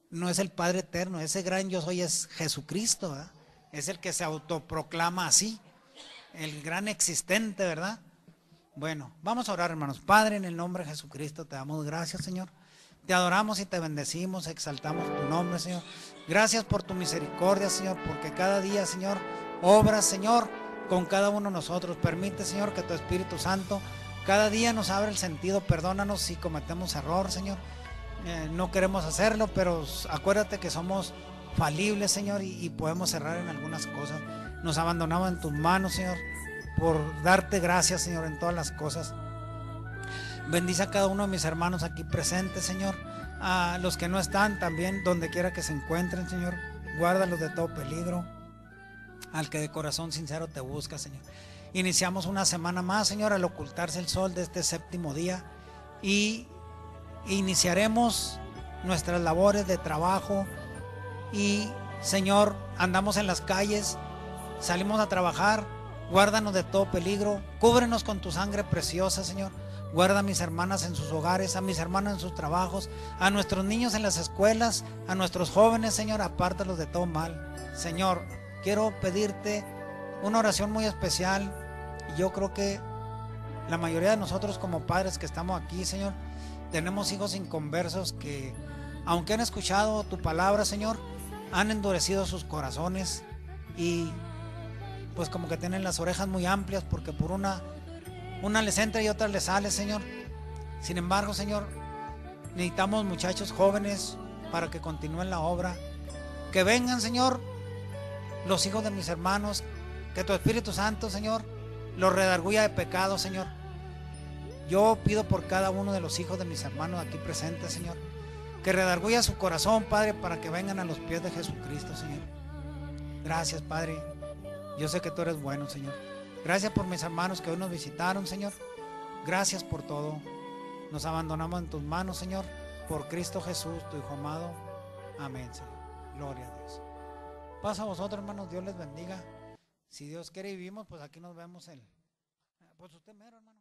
no es el Padre eterno, ese gran yo soy es Jesucristo, ¿verdad? Es el que se autoproclama así, el gran existente, ¿verdad? Bueno, vamos a orar, hermanos. Padre, en el nombre de Jesucristo te damos gracias, Señor. Te adoramos y te bendecimos, exaltamos tu nombre, Señor. Gracias por tu misericordia, Señor, porque cada día, Señor, obras, Señor, con cada uno de nosotros. Permite, Señor, que tu Espíritu Santo cada día nos abra el sentido. Perdónanos si cometemos error, Señor. No queremos hacerlo, pero acuérdate que somos falibles, Señor, y podemos errar en algunas cosas. Nos abandonamos en tus manos, Señor, por darte gracias, Señor, en todas las cosas. Bendice a cada uno de mis hermanos aquí presentes, Señor. A los que no están también, donde quiera que se encuentren, Señor. Guárdalos de todo peligro. Al que de corazón sincero te busca, Señor. Iniciamos una semana más, Señor, al ocultarse el sol de este séptimo día. Y iniciaremos nuestras labores de trabajo. Y, Señor, andamos en las calles, salimos a trabajar. Guárdanos de todo peligro. Cúbrenos con tu sangre preciosa, Señor. Guarda a mis hermanas en sus hogares, a mis hermanos en sus trabajos, a nuestros niños en las escuelas, a nuestros jóvenes, Señor, apártalos de todo mal. Señor, quiero pedirte una oración muy especial. Y yo creo que la mayoría de nosotros como padres que estamos aquí, Señor, tenemos hijos inconversos que, aunque han escuchado tu palabra, Señor, han endurecido sus corazones y pues como que tienen las orejas muy amplias porque por una les entra y otra les sale, Señor. Sin embargo, Señor, necesitamos muchachos jóvenes para que continúen la obra. Que vengan, Señor, los hijos de mis hermanos. Que tu Espíritu Santo, Señor, los redarguya de pecado, Señor. Yo pido por cada uno de los hijos de mis hermanos aquí presentes, Señor, que redarguya su corazón, Padre, para que vengan a los pies de Jesucristo, Señor. Gracias, Padre. Yo sé que tú eres bueno, Señor. Gracias por mis hermanos que hoy nos visitaron, Señor. Gracias por todo. Nos abandonamos en tus manos, Señor, por Cristo Jesús, tu Hijo amado. Amén, Señor. Gloria a Dios. Pasa a vosotros, hermanos. Dios les bendiga. Si Dios quiere y vivimos, pues aquí nos vemos pues usted mero, hermano.